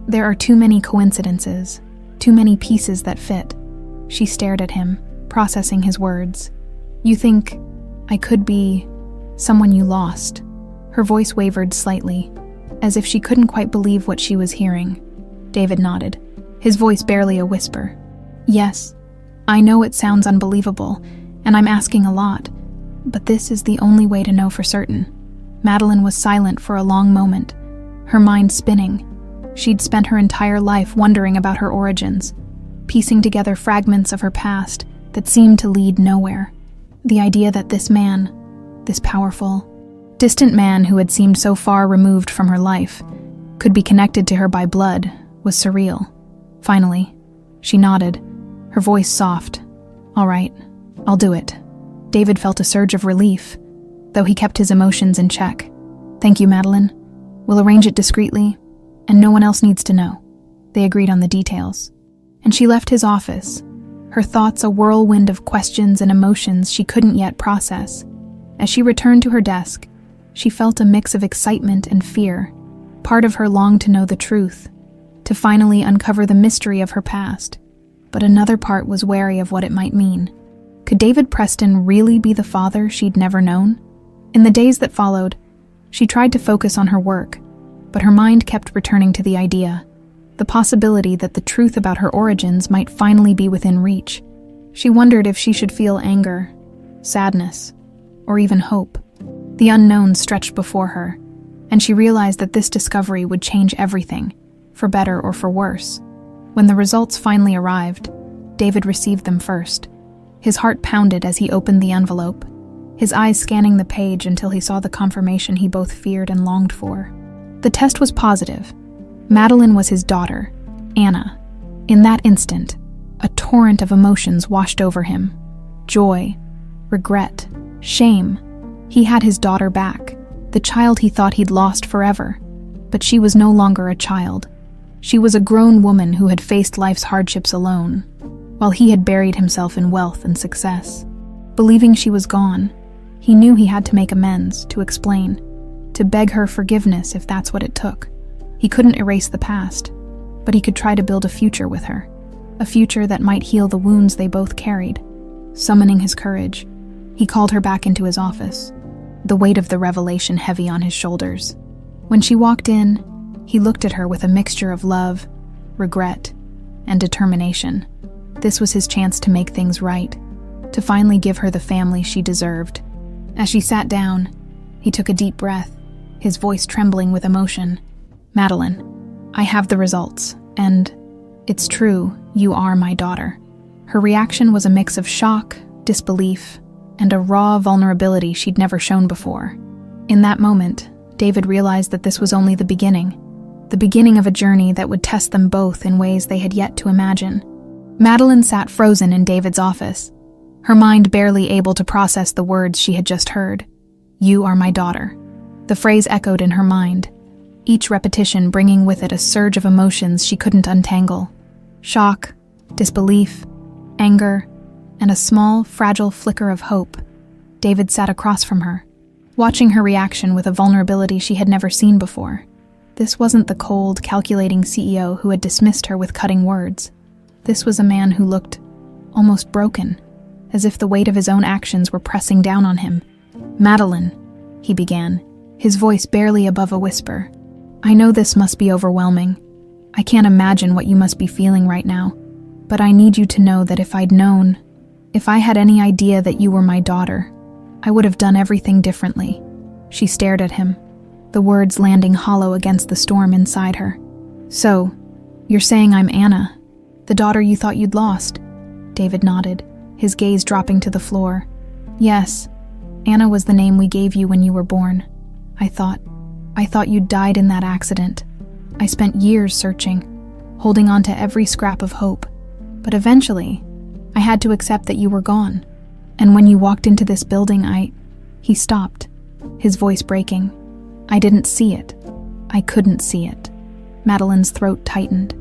there are too many coincidences, too many pieces that fit." She stared at him, processing his words. "You think I could be someone you lost?" Her voice wavered slightly, as if she couldn't quite believe what she was hearing. David nodded, his voice barely a whisper. "Yes, I know it sounds unbelievable, and I'm asking a lot, but this is the only way to know for certain." Madeline was silent for a long moment, her mind spinning. She'd spent her entire life wondering about her origins, piecing together fragments of her past that seemed to lead nowhere. The idea that this man, this powerful, distant man who had seemed so far removed from her life, could be connected to her by blood was surreal. Finally, she nodded, her voice soft. "All right, I'll do it." David felt a surge of relief, though he kept his emotions in check. "Thank you, Madeline. We'll arrange it discreetly, and no one else needs to know." They agreed on the details. And she left his office, her thoughts a whirlwind of questions and emotions she couldn't yet process. As she returned to her desk, she felt a mix of excitement and fear. Part of her longed to know the truth, to finally uncover the mystery of her past. But another part was wary of what it might mean. Could David Preston really be the father she'd never known? In the days that followed, she tried to focus on her work, but her mind kept returning to the idea, the possibility that the truth about her origins might finally be within reach. She wondered if she should feel anger, sadness, or even hope. The unknown stretched before her, and she realized that this discovery would change everything, for better or for worse. When the results finally arrived, David received them first. His heart pounded as he opened the envelope, his eyes scanning the page until he saw the confirmation he both feared and longed for. The test was positive. Madeline was his daughter, Anna. In that instant, a torrent of emotions washed over him. Joy, regret, shame. He had his daughter back, the child he thought he'd lost forever. But she was no longer a child. She was a grown woman who had faced life's hardships alone, while he had buried himself in wealth and success. Believing she was gone, he knew he had to make amends, to explain, to beg her forgiveness if that's what it took. He couldn't erase the past, but he could try to build a future with her, a future that might heal the wounds they both carried. Summoning his courage, he called her back into his office, the weight of the revelation heavy on his shoulders. When she walked in, he looked at her with a mixture of love, regret, and determination. This was his chance to make things right, to finally give her the family she deserved. As she sat down, he took a deep breath, his voice trembling with emotion. "Madeline, I have the results, and it's true, you are my daughter." Her reaction was a mix of shock, disbelief, and a raw vulnerability she'd never shown before. In that moment, David realized that this was only the beginning of a journey that would test them both in ways they had yet to imagine. Madeline sat frozen in David's office, her mind barely able to process the words she had just heard. "You are my daughter." The phrase echoed in her mind, each repetition bringing with it a surge of emotions she couldn't untangle. Shock, disbelief, anger, and a small, fragile flicker of hope. David sat across from her, watching her reaction with a vulnerability she had never seen before. This wasn't the cold, calculating CEO who had dismissed her with cutting words. This was a man who looked almost broken, as if the weight of his own actions were pressing down on him. "Madeline," he began, his voice barely above a whisper. "I know this must be overwhelming. I can't imagine what you must be feeling right now, but I need you to know that if I had any idea that you were my daughter, I would have done everything differently." She stared at him, the words landing hollow against the storm inside her. "So, you're saying I'm Anna, the daughter you thought you'd lost?" David nodded, his gaze dropping to the floor. "Yes, Anna was the name we gave you when you were born. I thought you'd died in that accident. I spent years searching, holding on to every scrap of hope. But eventually, I had to accept that you were gone. And when you walked into this building, He stopped, his voice breaking. "I didn't see it. I couldn't see it." Madeline's throat tightened.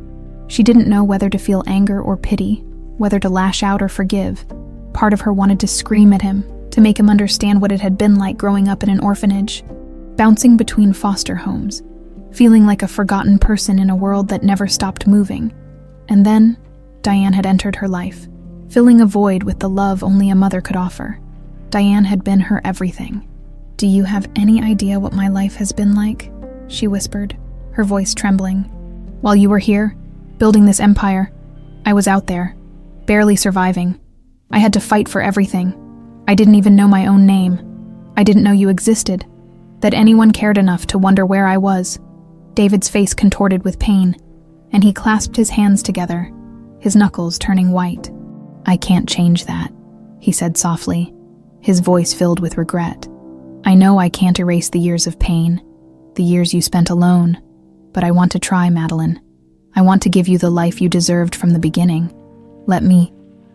She didn't know whether to feel anger or pity, whether to lash out or forgive. Part of her wanted to scream at him, to make him understand what it had been like growing up in an orphanage, bouncing between foster homes, feeling like a forgotten person in a world that never stopped moving. And then, Diane had entered her life, filling a void with the love only a mother could offer. Diane had been her everything. "Do you have any idea what my life has been like?" she whispered, her voice trembling. "While you were here, building this empire, I was out there, barely surviving. I had to fight for everything. I didn't even know my own name. I didn't know you existed, that anyone cared enough to wonder where I was." David's face contorted with pain, and he clasped his hands together, his knuckles turning white. "I can't change that," he said softly, his voice filled with regret. "I know I can't erase the years of pain, the years you spent alone, but I want to try, Madeline. I want to give you the life you deserved from the beginning. Let me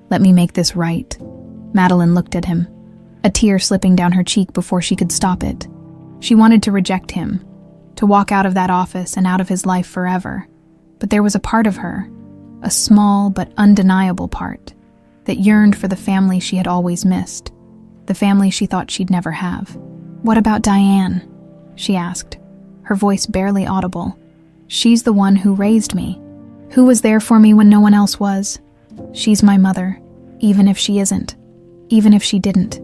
make this right." Madeline looked at him, a tear slipping down her cheek before she could stop it. She wanted to reject him, to walk out of that office and out of his life forever. But there was a part of her, a small but undeniable part, that yearned for the family she had always missed, the family she thought she'd never have. "What about Diane?" she asked, her voice barely audible. "She's the one who raised me, who was there for me when no one else was. She's my mother, even if she isn't, even if she didn't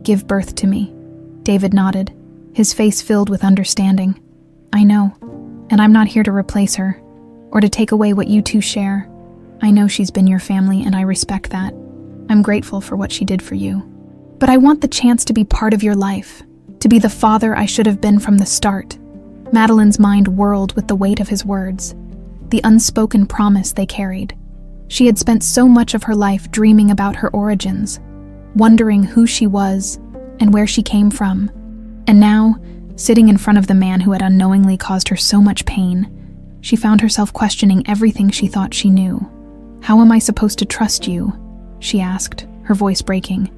give birth to me." David nodded, his face filled with understanding. "I know, and I'm not here to replace her, or to take away what you two share. I know she's been your family, and I respect that. I'm grateful for what she did for you. But I want the chance to be part of your life, to be the father I should have been from the start." Madeline's mind whirled with the weight of his words, the unspoken promise they carried. She had spent so much of her life dreaming about her origins, wondering who she was and where she came from. And now, sitting in front of the man who had unknowingly caused her so much pain, she found herself questioning everything she thought she knew. "How am I supposed to trust you?" she asked, her voice breaking.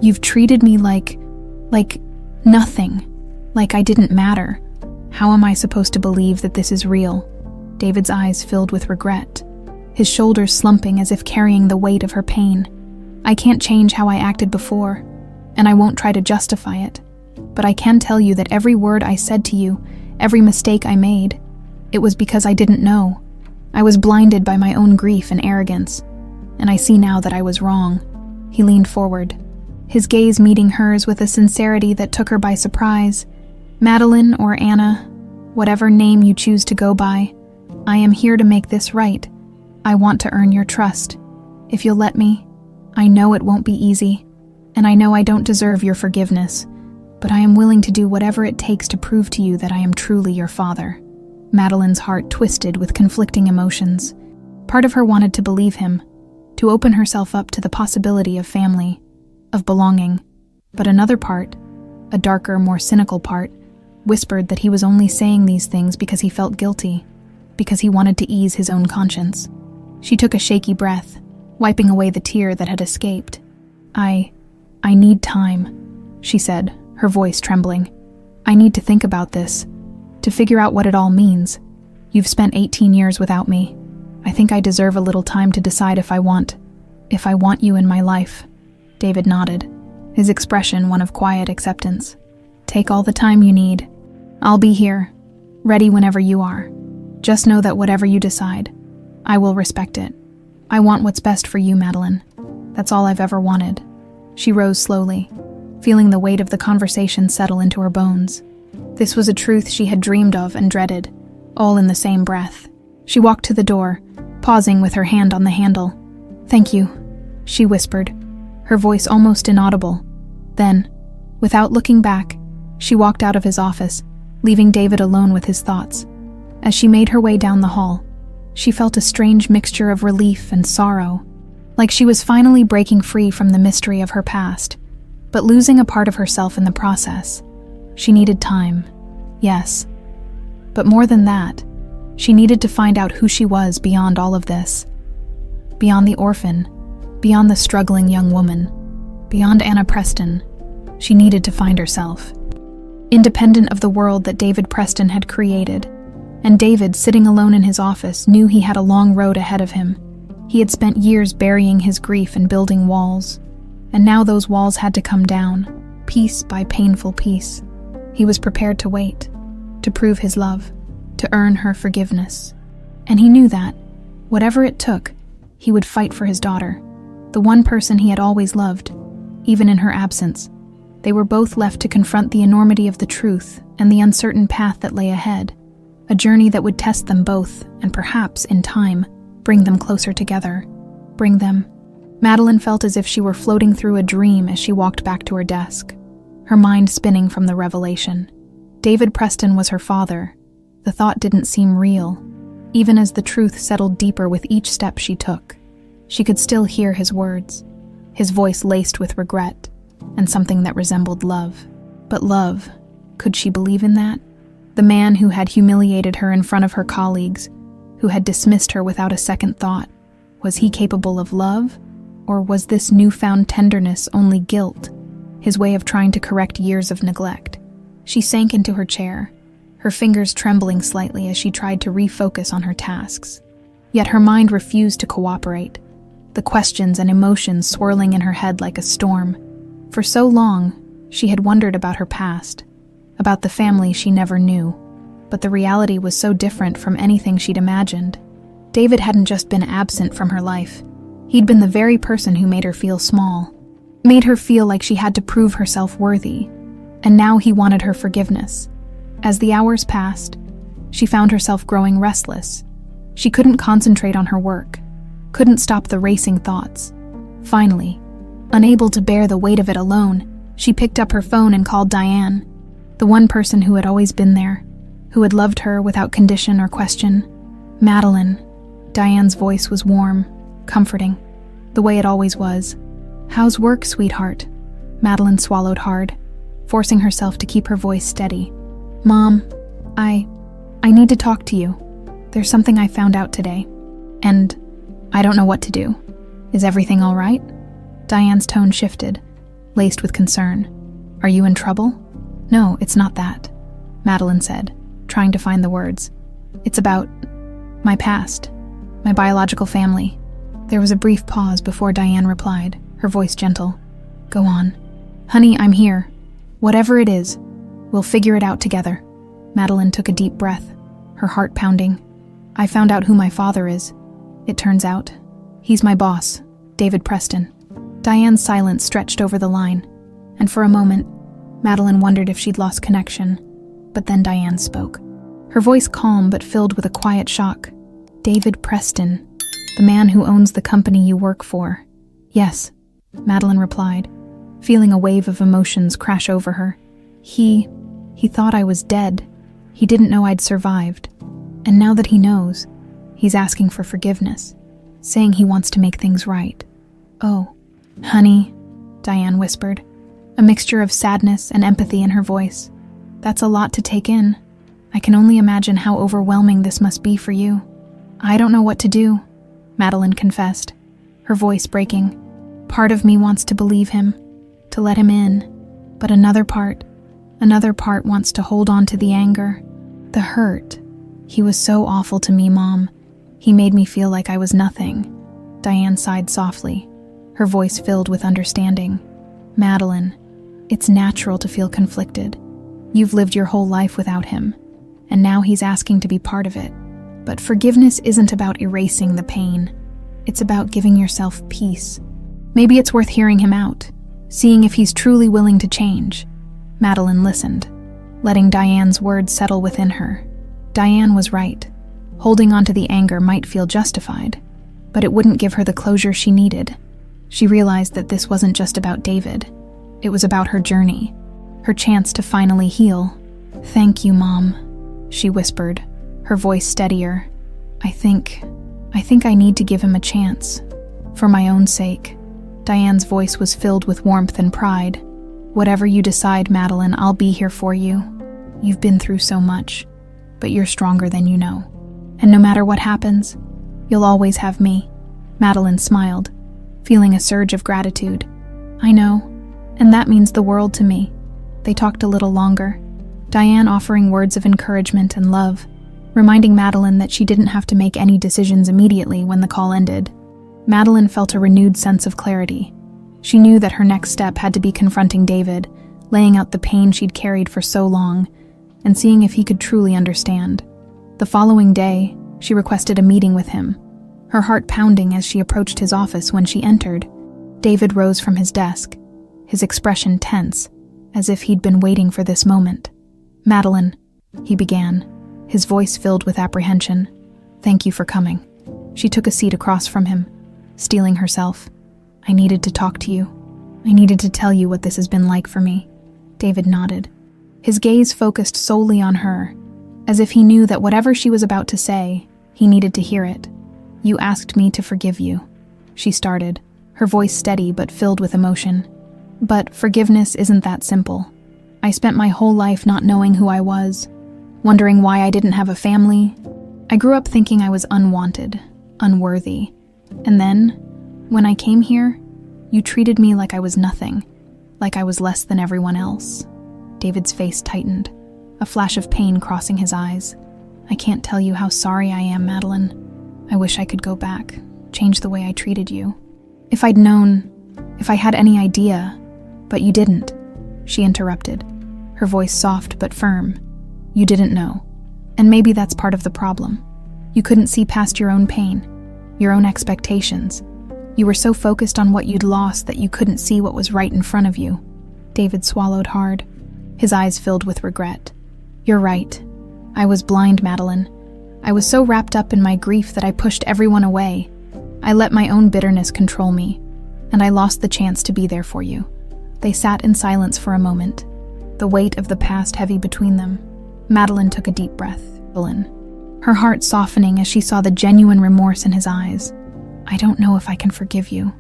"You've treated me like nothing, like I didn't matter. How am I supposed to believe that this is real?" David's eyes filled with regret, his shoulders slumping as if carrying the weight of her pain. "I can't change how I acted before, and I won't try to justify it. But I can tell you that every word I said to you, every mistake I made, it was because I didn't know. I was blinded by my own grief and arrogance, and I see now that I was wrong." He leaned forward, his gaze meeting hers with a sincerity that took her by surprise. "Madeline or Anna, whatever name you choose to go by, I am here to make this right. I want to earn your trust. If you'll let me, I know it won't be easy, and I know I don't deserve your forgiveness, but I am willing to do whatever it takes to prove to you that I am truly your father." Madeline's heart twisted with conflicting emotions. Part of her wanted to believe him, to open herself up to the possibility of family, of belonging. But another part, a darker, more cynical part, whispered that he was only saying these things because he felt guilty, because he wanted to ease his own conscience. She took a shaky breath, wiping away the tear that had escaped. I need time," she said, her voice trembling. "I need to think about this, to figure out what it all means. You've spent 18 years without me. I think I deserve a little time to decide if I want you in my life." David nodded, his expression one of quiet acceptance. "Take all the time you need. I'll be here, ready whenever you are. Just know that whatever you decide, I will respect it. I want what's best for you, Madeline. That's all I've ever wanted." She rose slowly, feeling the weight of the conversation settle into her bones. This was a truth she had dreamed of and dreaded, all in the same breath. She walked to the door, pausing with her hand on the handle. "Thank you," she whispered, her voice almost inaudible. Then, without looking back, she walked out of his office, leaving David alone with his thoughts. As she made her way down the hall, she felt a strange mixture of relief and sorrow, like she was finally breaking free from the mystery of her past, but losing a part of herself in the process. She needed time, yes. But more than that, she needed to find out who she was beyond all of this. Beyond the orphan, beyond the struggling young woman, beyond Anna Preston, she needed to find herself. Independent of the world that David Preston had created, and David, sitting alone in his office, knew he had a long road ahead of him. He had spent years burying his grief and building walls, and now those walls had to come down, piece by painful piece. He was prepared to wait, to prove his love, to earn her forgiveness. And he knew that, whatever it took, he would fight for his daughter, the one person he had always loved, even in her absence. They were both left to confront the enormity of the truth and the uncertain path that lay ahead, a journey that would test them both and perhaps, in time, bring them closer together. Madeline felt as if she were floating through a dream as she walked back to her desk, her mind spinning from the revelation. David Preston was her father. The thought didn't seem real, even as the truth settled deeper with each step she took. She could still hear his words, his voice laced with regret, and something that resembled love. But love, could she believe in that? The man who had humiliated her in front of her colleagues, who had dismissed her without a second thought, was he capable of love? Or was this newfound tenderness only guilt, his way of trying to correct years of neglect? She sank into her chair, her fingers trembling slightly as she tried to refocus on her tasks. Yet her mind refused to cooperate, the questions and emotions swirling in her head like a storm. For so long, she had wondered about her past, about the family she never knew, but the reality was so different from anything she'd imagined. David hadn't just been absent from her life. He'd been the very person who made her feel small, made her feel like she had to prove herself worthy, and now he wanted her forgiveness. As the hours passed, she found herself growing restless. She couldn't concentrate on her work, couldn't stop the racing thoughts. Finally, unable to bear the weight of it alone, she picked up her phone and called Diane, the one person who had always been there, who had loved her without condition or question. Madeline. Diane's voice was warm, comforting, the way it always was. "How's work, sweetheart?" Madeline swallowed hard, forcing herself to keep her voice steady. "Mom, I need to talk to you. There's something I found out today, and I don't know what to do. Is everything all right?" Diane's tone shifted, laced with concern. "Are you in trouble?" "No, it's not that," Madeline said, trying to find the words. "It's about my past, my biological family." There was a brief pause before Diane replied, her voice gentle. "Go on." "Honey, I'm here. Whatever it is, we'll figure it out together." Madeline took a deep breath, her heart pounding. "I found out who my father is. It turns out, he's my boss, David Preston." Diane's silence stretched over the line, and for a moment, Madeline wondered if she'd lost connection. But then Diane spoke, her voice calm but filled with a quiet shock. "David Preston, the man who owns the company you work for." "Yes," Madeline replied, feeling a wave of emotions crash over her. He thought I was dead. He didn't know I'd survived. And now that he knows, he's asking for forgiveness, saying he wants to make things right." "Oh, honey," Diane whispered, a mixture of sadness and empathy in her voice. "That's a lot to take in. I can only imagine how overwhelming this must be for you." "I don't know what to do," Madeline confessed, her voice breaking. "Part of me wants to believe him, to let him in, but another part wants to hold on to the anger, the hurt. He was so awful to me, Mom. He made me feel like I was nothing." Diane sighed softly, her voice filled with understanding. "Madeline, it's natural to feel conflicted. You've lived your whole life without him, and now he's asking to be part of it. But forgiveness isn't about erasing the pain. It's about giving yourself peace. Maybe it's worth hearing him out, seeing if he's truly willing to change." Madeline listened, letting Diane's words settle within her. Diane was right. Holding on to the anger might feel justified, but it wouldn't give her the closure she needed. She realized that this wasn't just about David. It was about her journey, her chance to finally heal. "Thank you, Mom," she whispered, her voice steadier. I think I need to give him a chance. For my own sake." Diane's voice was filled with warmth and pride. "Whatever you decide, Madeline, I'll be here for you. You've been through so much, but you're stronger than you know. And no matter what happens, you'll always have me." Madeline smiled, feeling a surge of gratitude. "I know, and that means the world to me." They talked a little longer, Diane offering words of encouragement and love, reminding Madeline that she didn't have to make any decisions immediately when the call ended. Madeline felt a renewed sense of clarity. She knew that her next step had to be confronting David, laying out the pain she'd carried for so long, and seeing if he could truly understand. The following day, she requested a meeting with him, her heart pounding as she approached his office. When she entered, David rose from his desk, his expression tense, as if he'd been waiting for this moment. "Madeline," he began, his voice filled with apprehension. "Thank you for coming." She took a seat across from him, steeling herself. "I needed to talk to you. I needed to tell you what this has been like for me." David nodded, his gaze focused solely on her, as if he knew that whatever she was about to say, he needed to hear it. "You asked me to forgive you," she started, her voice steady but filled with emotion. "But forgiveness isn't that simple. I spent my whole life not knowing who I was, wondering why I didn't have a family. I grew up thinking I was unwanted, unworthy. And then, when I came here, you treated me like I was nothing, like I was less than everyone else." David's face tightened, a flash of pain crossing his eyes. "I can't tell you how sorry I am, Madeline. I wish I could go back, change the way I treated you. If I'd known, if I had any idea, but you didn't," she interrupted, her voice soft but firm. "You didn't know. And maybe that's part of the problem. You couldn't see past your own pain, your own expectations. You were so focused on what you'd lost that you couldn't see what was right in front of you." David swallowed hard, his eyes filled with regret. "You're right. I was blind, Madeline. I was so wrapped up in my grief that I pushed everyone away. I let my own bitterness control me, and I lost the chance to be there for you." They sat in silence for a moment, the weight of the past heavy between them. Madeline took a deep breath, her heart softening as she saw the genuine remorse in his eyes. "I don't know if I can forgive you,"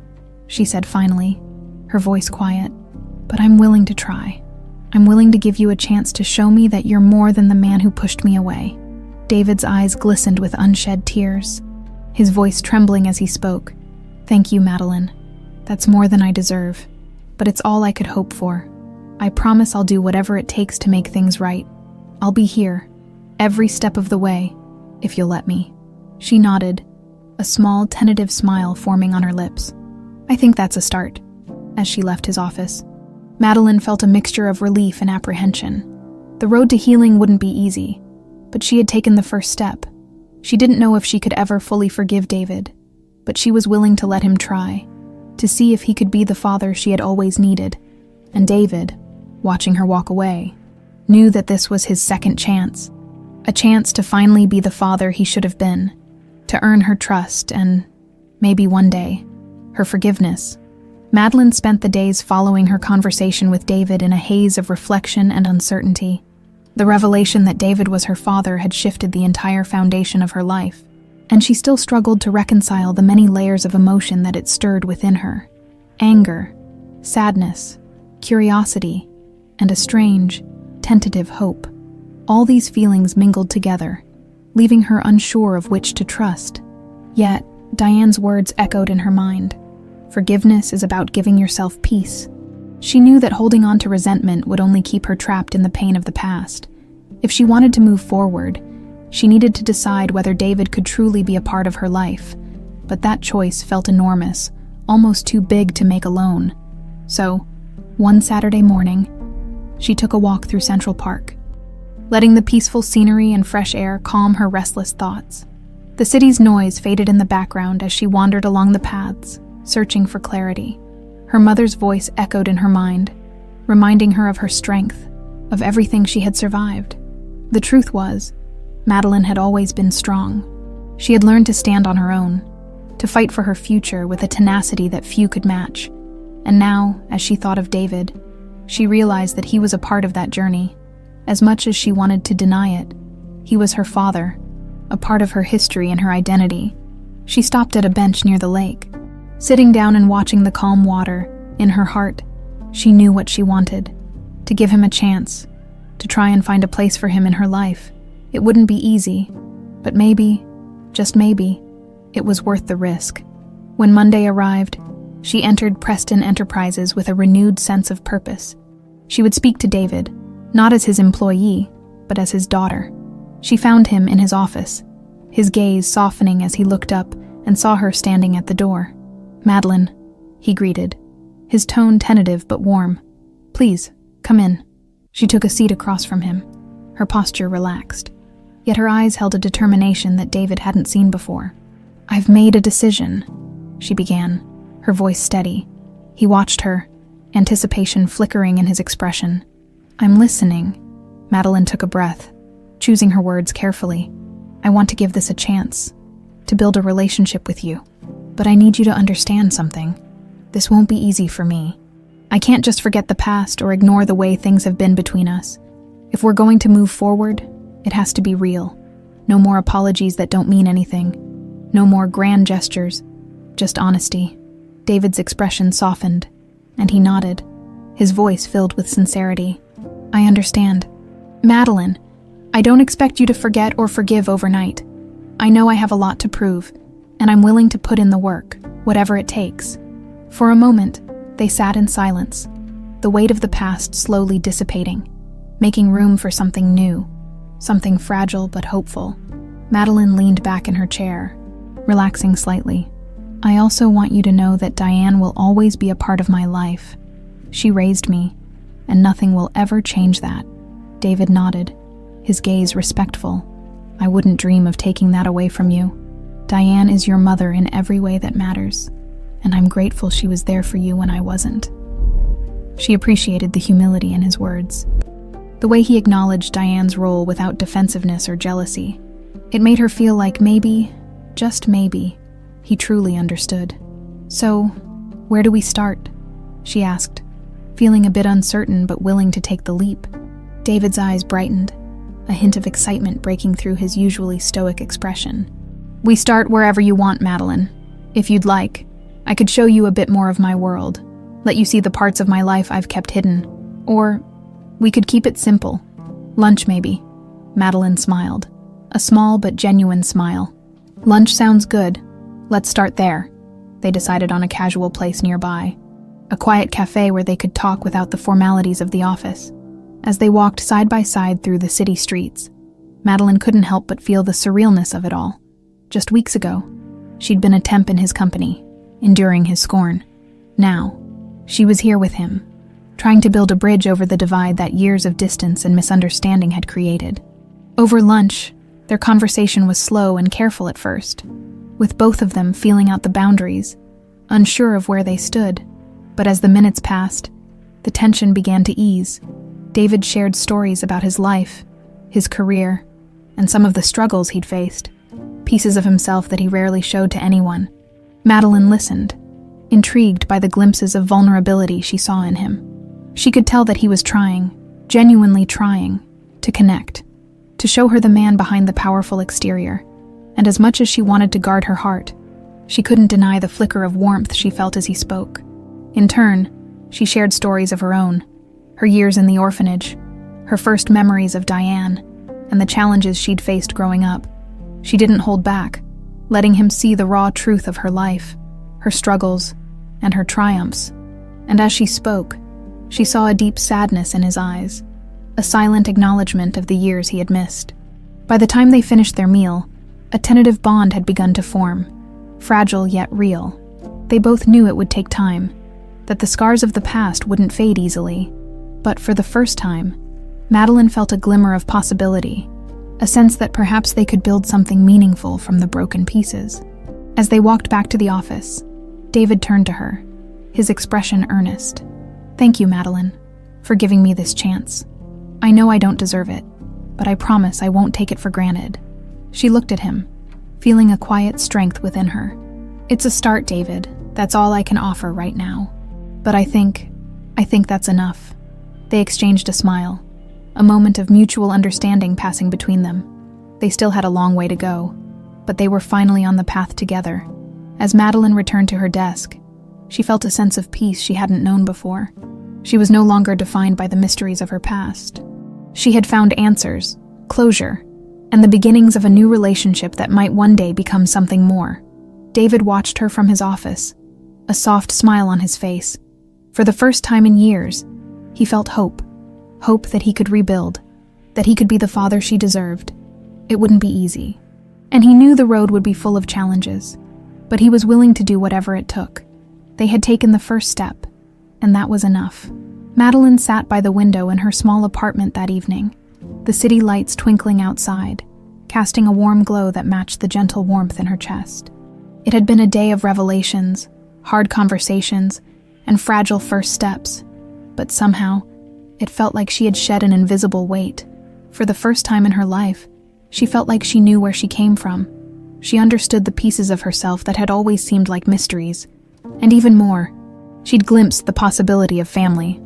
she said finally, her voice quiet, "but I'm willing to try. I'm willing to give you a chance to show me that you're more than the man who pushed me away." David's eyes glistened with unshed tears, his voice trembling as he spoke. "Thank you, Madeline. That's more than I deserve, but it's all I could hope for. I promise I'll do whatever it takes to make things right. I'll be here, every step of the way, if you'll let me." She nodded, a small, tentative smile forming on her lips. "I think that's a start." As she left his office, Madeline felt a mixture of relief and apprehension. The road to healing wouldn't be easy, but she had taken the first step. She didn't know if she could ever fully forgive David, but she was willing to let him try, to see if he could be the father she had always needed. And David, watching her walk away, knew that this was his second chance, a chance to finally be the father he should have been, to earn her trust and, maybe one day, her forgiveness. Madeline spent the days following her conversation with David in a haze of reflection and uncertainty. The revelation that David was her father had shifted the entire foundation of her life, and she still struggled to reconcile the many layers of emotion that it stirred within her. Anger, sadness, curiosity, and a strange, tentative hope. All these feelings mingled together, leaving her unsure of which to trust. Yet, Diane's words echoed in her mind. Forgiveness is about giving yourself peace. She knew that holding on to resentment would only keep her trapped in the pain of the past. If she wanted to move forward, she needed to decide whether David could truly be a part of her life. But that choice felt enormous, almost too big to make alone. So, one Saturday morning, she took a walk through Central Park, letting the peaceful scenery and fresh air calm her restless thoughts. The city's noise faded in the background as she wandered along the paths, searching for clarity. Her mother's voice echoed in her mind, reminding her of her strength, of everything she had survived. The truth was, Madeline had always been strong. She had learned to stand on her own, to fight for her future with a tenacity that few could match. And now, as she thought of David, she realized that he was a part of that journey. As much as she wanted to deny it, he was her father, a part of her history and her identity. She stopped at a bench near the lake. Sitting down and watching the calm water, in her heart, she knew what she wanted: to give him a chance, to try and find a place for him in her life. It wouldn't be easy, but maybe, just maybe, it was worth the risk. When Monday arrived, she entered Preston Enterprises with a renewed sense of purpose. She would speak to David, not as his employee, but as his daughter. She found him in his office, his gaze softening as he looked up and saw her standing at the door. "Madeline," he greeted, his tone tentative but warm. "Please, come in." She took a seat across from him, her posture relaxed. Yet her eyes held a determination that David hadn't seen before. "I've made a decision," she began, her voice steady. He watched her, anticipation flickering in his expression. "I'm listening." Madeline took a breath, choosing her words carefully. "I want to give this a chance, to build a relationship with you. But I need you to understand something. This won't be easy for me. I can't just forget the past or ignore the way things have been between us. If we're going to move forward, it has to be real. No more apologies that don't mean anything. No more grand gestures, just honesty." David's expression softened, and he nodded, his voice filled with sincerity. "I understand. Madeline, I don't expect you to forget or forgive overnight. I know I have a lot to prove, and I'm willing to put in the work, whatever it takes." For a moment, they sat in silence, the weight of the past slowly dissipating. making room for something new, something fragile but hopeful. Madeline leaned back in her chair, relaxing slightly. I also want you to know that Diane will always be a part of my life. She raised me, and nothing will ever change that. David nodded, his gaze respectful. I wouldn't dream of taking that away from you. Diane is your mother in every way that matters, and I'm grateful she was there for you when I wasn't. She appreciated the humility in his words. The way he acknowledged Diane's role without defensiveness or jealousy. It made her feel like maybe, just maybe, he truly understood. So, where do we start? She asked, feeling a bit uncertain but willing to take the leap. David's eyes brightened, a hint of excitement breaking through his usually stoic expression. We start wherever you want, Madeline. If you'd like, I could show you a bit more of my world, let you see the parts of my life I've kept hidden. Or we could keep it simple. Lunch, maybe. Madeline smiled, a small but genuine smile. Lunch sounds good. Let's start there. They decided on a casual place nearby, a quiet cafe where they could talk without the formalities of the office. As they walked side by side through the city streets, Madeline couldn't help but feel the surrealness of it all. Just weeks ago, she'd been a temp in his company, enduring his scorn. Now, she was here with him, trying to build a bridge over the divide that years of distance and misunderstanding had created. Over lunch, their conversation was slow and careful at first, with both of them feeling out the boundaries, unsure of where they stood. But as the minutes passed, the tension began to ease. David shared stories about his life, his career, and some of the struggles he'd faced, pieces of himself that he rarely showed to anyone. Madeline listened, intrigued by the glimpses of vulnerability she saw in him. She could tell that he was trying, genuinely trying, to connect, to show her the man behind the powerful exterior. And as much as she wanted to guard her heart, she couldn't deny the flicker of warmth she felt as he spoke. In turn, she shared stories of her own, her years in the orphanage, her first memories of Diane, and the challenges she'd faced growing up. She didn't hold back, letting him see the raw truth of her life, her struggles, and her triumphs. And as she spoke, she saw a deep sadness in his eyes, a silent acknowledgement of the years he had missed. By the time they finished their meal, a tentative bond had begun to form, fragile yet real. They both knew it would take time, that the scars of the past wouldn't fade easily. But for the first time, Madeline felt a glimmer of possibility, a sense that perhaps they could build something meaningful from the broken pieces. As they walked back to the office, David turned to her, his expression earnest. Thank you, Madeline, for giving me this chance. I know I don't deserve it, but I promise I won't take it for granted. She looked at him, feeling a quiet strength within her. It's a start, David. That's all I can offer right now. But I think that's enough. They exchanged a smile, a moment of mutual understanding passing between them. They still had a long way to go, but they were finally on the path together. As Madeline returned to her desk, she felt a sense of peace she hadn't known before. She was no longer defined by the mysteries of her past. She had found answers, closure, and the beginnings of a new relationship that might one day become something more. David watched her from his office, a soft smile on his face. For the first time in years, he felt hope that he could rebuild, that he could be the father she deserved. It wouldn't be easy, and he knew the road would be full of challenges, but he was willing to do whatever it took. They had taken the first step, and that was enough. Madeline sat by the window in her small apartment that evening, the city lights twinkling outside, casting a warm glow that matched the gentle warmth in her chest. It had been a day of revelations, hard conversations, and fragile first steps, but somehow, it felt like she had shed an invisible weight. For the first time in her life, she felt like she knew where she came from. She understood the pieces of herself that had always seemed like mysteries, and even more, she'd glimpsed the possibility of family.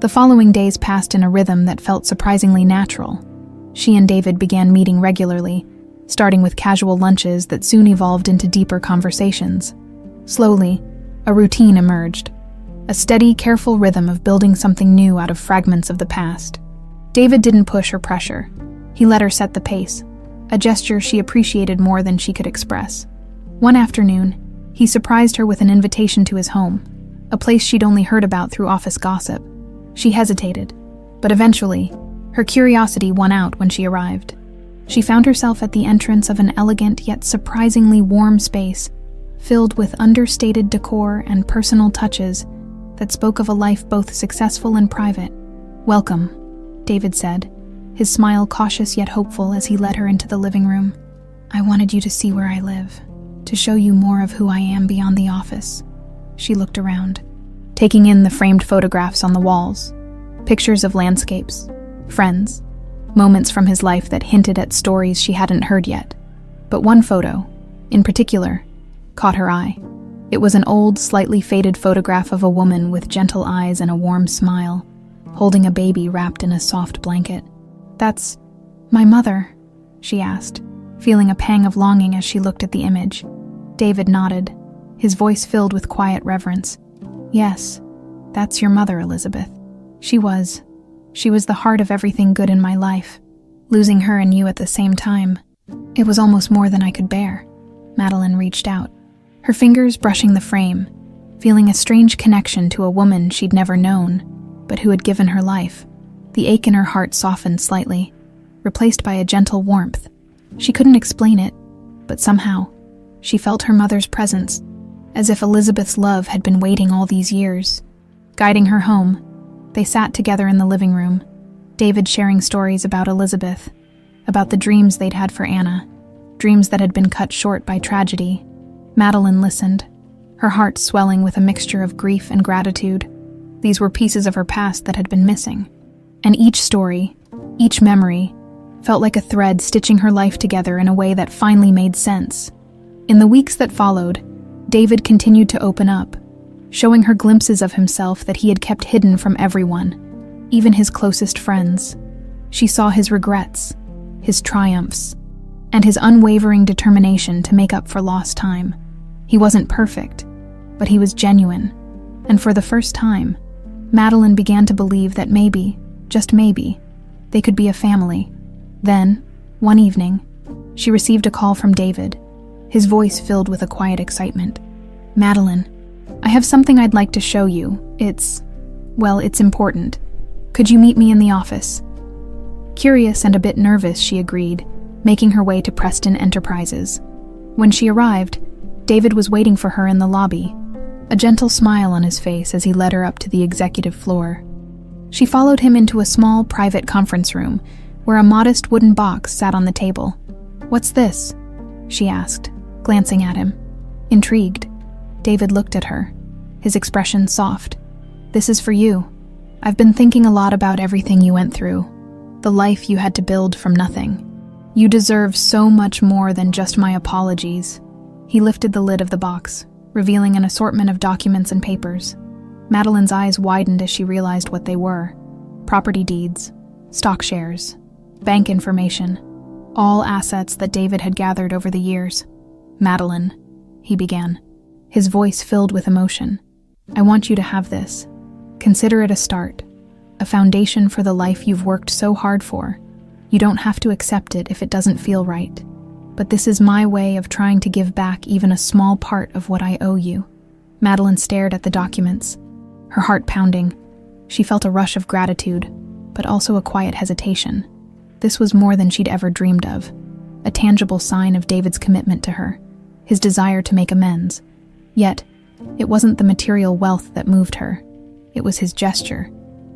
The following days passed in a rhythm that felt surprisingly natural. She and David began meeting regularly, starting with casual lunches that soon evolved into deeper conversations. Slowly, a routine emerged, a steady, careful rhythm of building something new out of fragments of the past. David didn't push or pressure. He let her set the pace, a gesture she appreciated more than she could express. One afternoon, he surprised her with an invitation to his home, a place she'd only heard about through office gossip. She hesitated, but eventually, Her curiosity won out when she arrived. She found herself at the entrance of an elegant yet surprisingly warm space, filled with understated decor and personal touches that spoke of a life both successful and private. "Welcome," David said, his smile cautious yet hopeful as he led her into the living room. "I wanted you to see where I live, to show you more of who I am beyond the office." She looked around, taking in the framed photographs on the walls, pictures of landscapes, friends, moments from his life that hinted at stories she hadn't heard yet. But one photo, in particular, caught her eye. It was an old, slightly faded photograph of a woman with gentle eyes and a warm smile, holding a baby wrapped in a soft blanket. "That's my mother?" she asked, feeling a pang of longing as she looked at the image. David nodded, his voice filled with quiet reverence. "Yes, that's your mother, Elizabeth. She was the heart of everything good in my life. Losing her and you at the same time, it was almost more than I could bear." Madeline reached out, her fingers brushing the frame, feeling a strange connection to a woman she'd never known, but who had given her life. The ache in her heart softened slightly, replaced by a gentle warmth. She couldn't explain it, but somehow, she felt her mother's presence, as if Elizabeth's love had been waiting all these years. Guiding her home, they sat together in the living room, David sharing stories about Elizabeth, about the dreams they'd had for Anna, dreams that had been cut short by tragedy. Madeline listened, her heart swelling with a mixture of grief and gratitude. These were pieces of her past that had been missing, and each story, each memory, felt like a thread stitching her life together in a way that finally made sense. In the weeks that followed, David continued to open up, showing her glimpses of himself that he had kept hidden from everyone, even his closest friends. She saw his regrets, his triumphs, and his unwavering determination to make up for lost time. He wasn't perfect, but he was genuine, and for the first time, Madeline began to believe that maybe, just maybe, they could be a family. Then, one evening, she received a call from David, his voice filled with a quiet excitement. "Madeline, I have something I'd like to show you. It's important. Could you meet me in the office?" Curious and a bit nervous, she agreed, making her way to Preston Enterprises. When she arrived, David was waiting for her in the lobby, a gentle smile on his face as he led her up to the executive floor. She followed him into a small, private conference room, where a modest wooden box sat on the table. "What's this?" she asked, glancing at him. Intrigued, David looked at her, his expression soft. "This is for you. I've been thinking a lot about everything you went through, the life you had to build from nothing. You deserve so much more than just my apologies." He lifted the lid of the box, revealing an assortment of documents and papers. Madeline's eyes widened as she realized what they were. Property deeds, stock shares, bank information, all assets that David had gathered over the years. "Madeline," he began, his voice filled with emotion, "I want you to have this. Consider it a start, a foundation for the life you've worked so hard for. You don't have to accept it if it doesn't feel right. But this is my way of trying to give back even a small part of what I owe you." Madeline stared at the documents, her heart pounding. She felt a rush of gratitude, but also a quiet hesitation. This was more than she'd ever dreamed of, a tangible sign of David's commitment to her, his desire to make amends. Yet, it wasn't the material wealth that moved her. It was his gesture,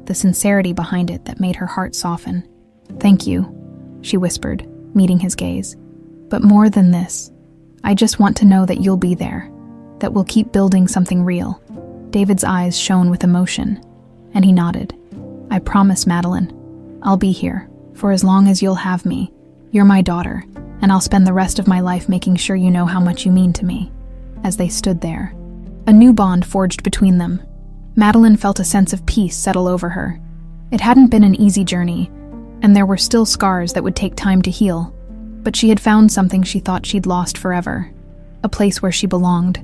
the sincerity behind it that made her heart soften. "Thank you," she whispered, meeting his gaze. "But more than this, I just want to know that you'll be there, that we'll keep building something real." David's eyes shone with emotion, and he nodded. "I promise, Madeline. I'll be here, for as long as you'll have me. You're my daughter, and I'll spend the rest of my life making sure you know how much you mean to me." As they stood there, a new bond forged between them. Madeline felt a sense of peace settle over her. It hadn't been an easy journey, and there were still scars that would take time to heal. But she had found something she thought she'd lost forever, a place where she belonged,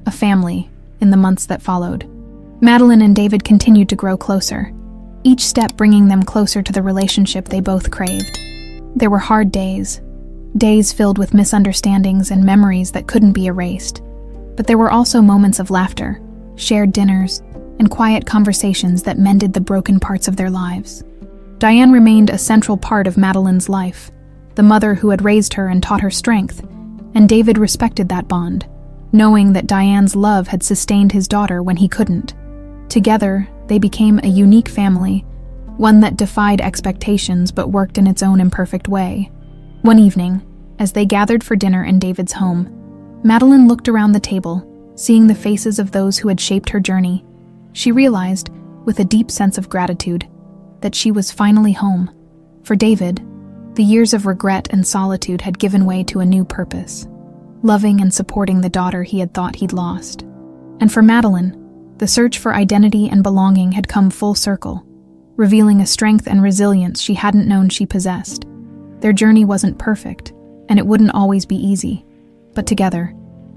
a family, in the months that followed. Madeline and David continued to grow closer, each step bringing them closer to the relationship they both craved. There were hard days filled with misunderstandings and memories that couldn't be erased. But there were also moments of laughter, shared dinners, and quiet conversations that mended the broken parts of their lives. Diane remained a central part of Madeline's life, the mother who had raised her and taught her strength, and David respected that bond, knowing that Diane's love had sustained his daughter when he couldn't. Together, they became a unique family, one that defied expectations but worked in its own imperfect way. One evening, as they gathered for dinner in David's home, Madeline looked around the table, seeing the faces of those who had shaped her journey. She realized, with a deep sense of gratitude, that she was finally home. For David, the years of regret and solitude had given way to a new purpose, loving and supporting the daughter he had thought he'd lost. And for Madeline, the search for identity and belonging had come full circle, revealing a strength and resilience she hadn't known she possessed. Their journey wasn't perfect, and it wouldn't always be easy, but together,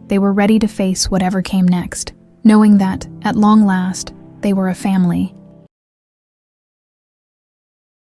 they were ready to face whatever came next, knowing that, at long last, they were a family,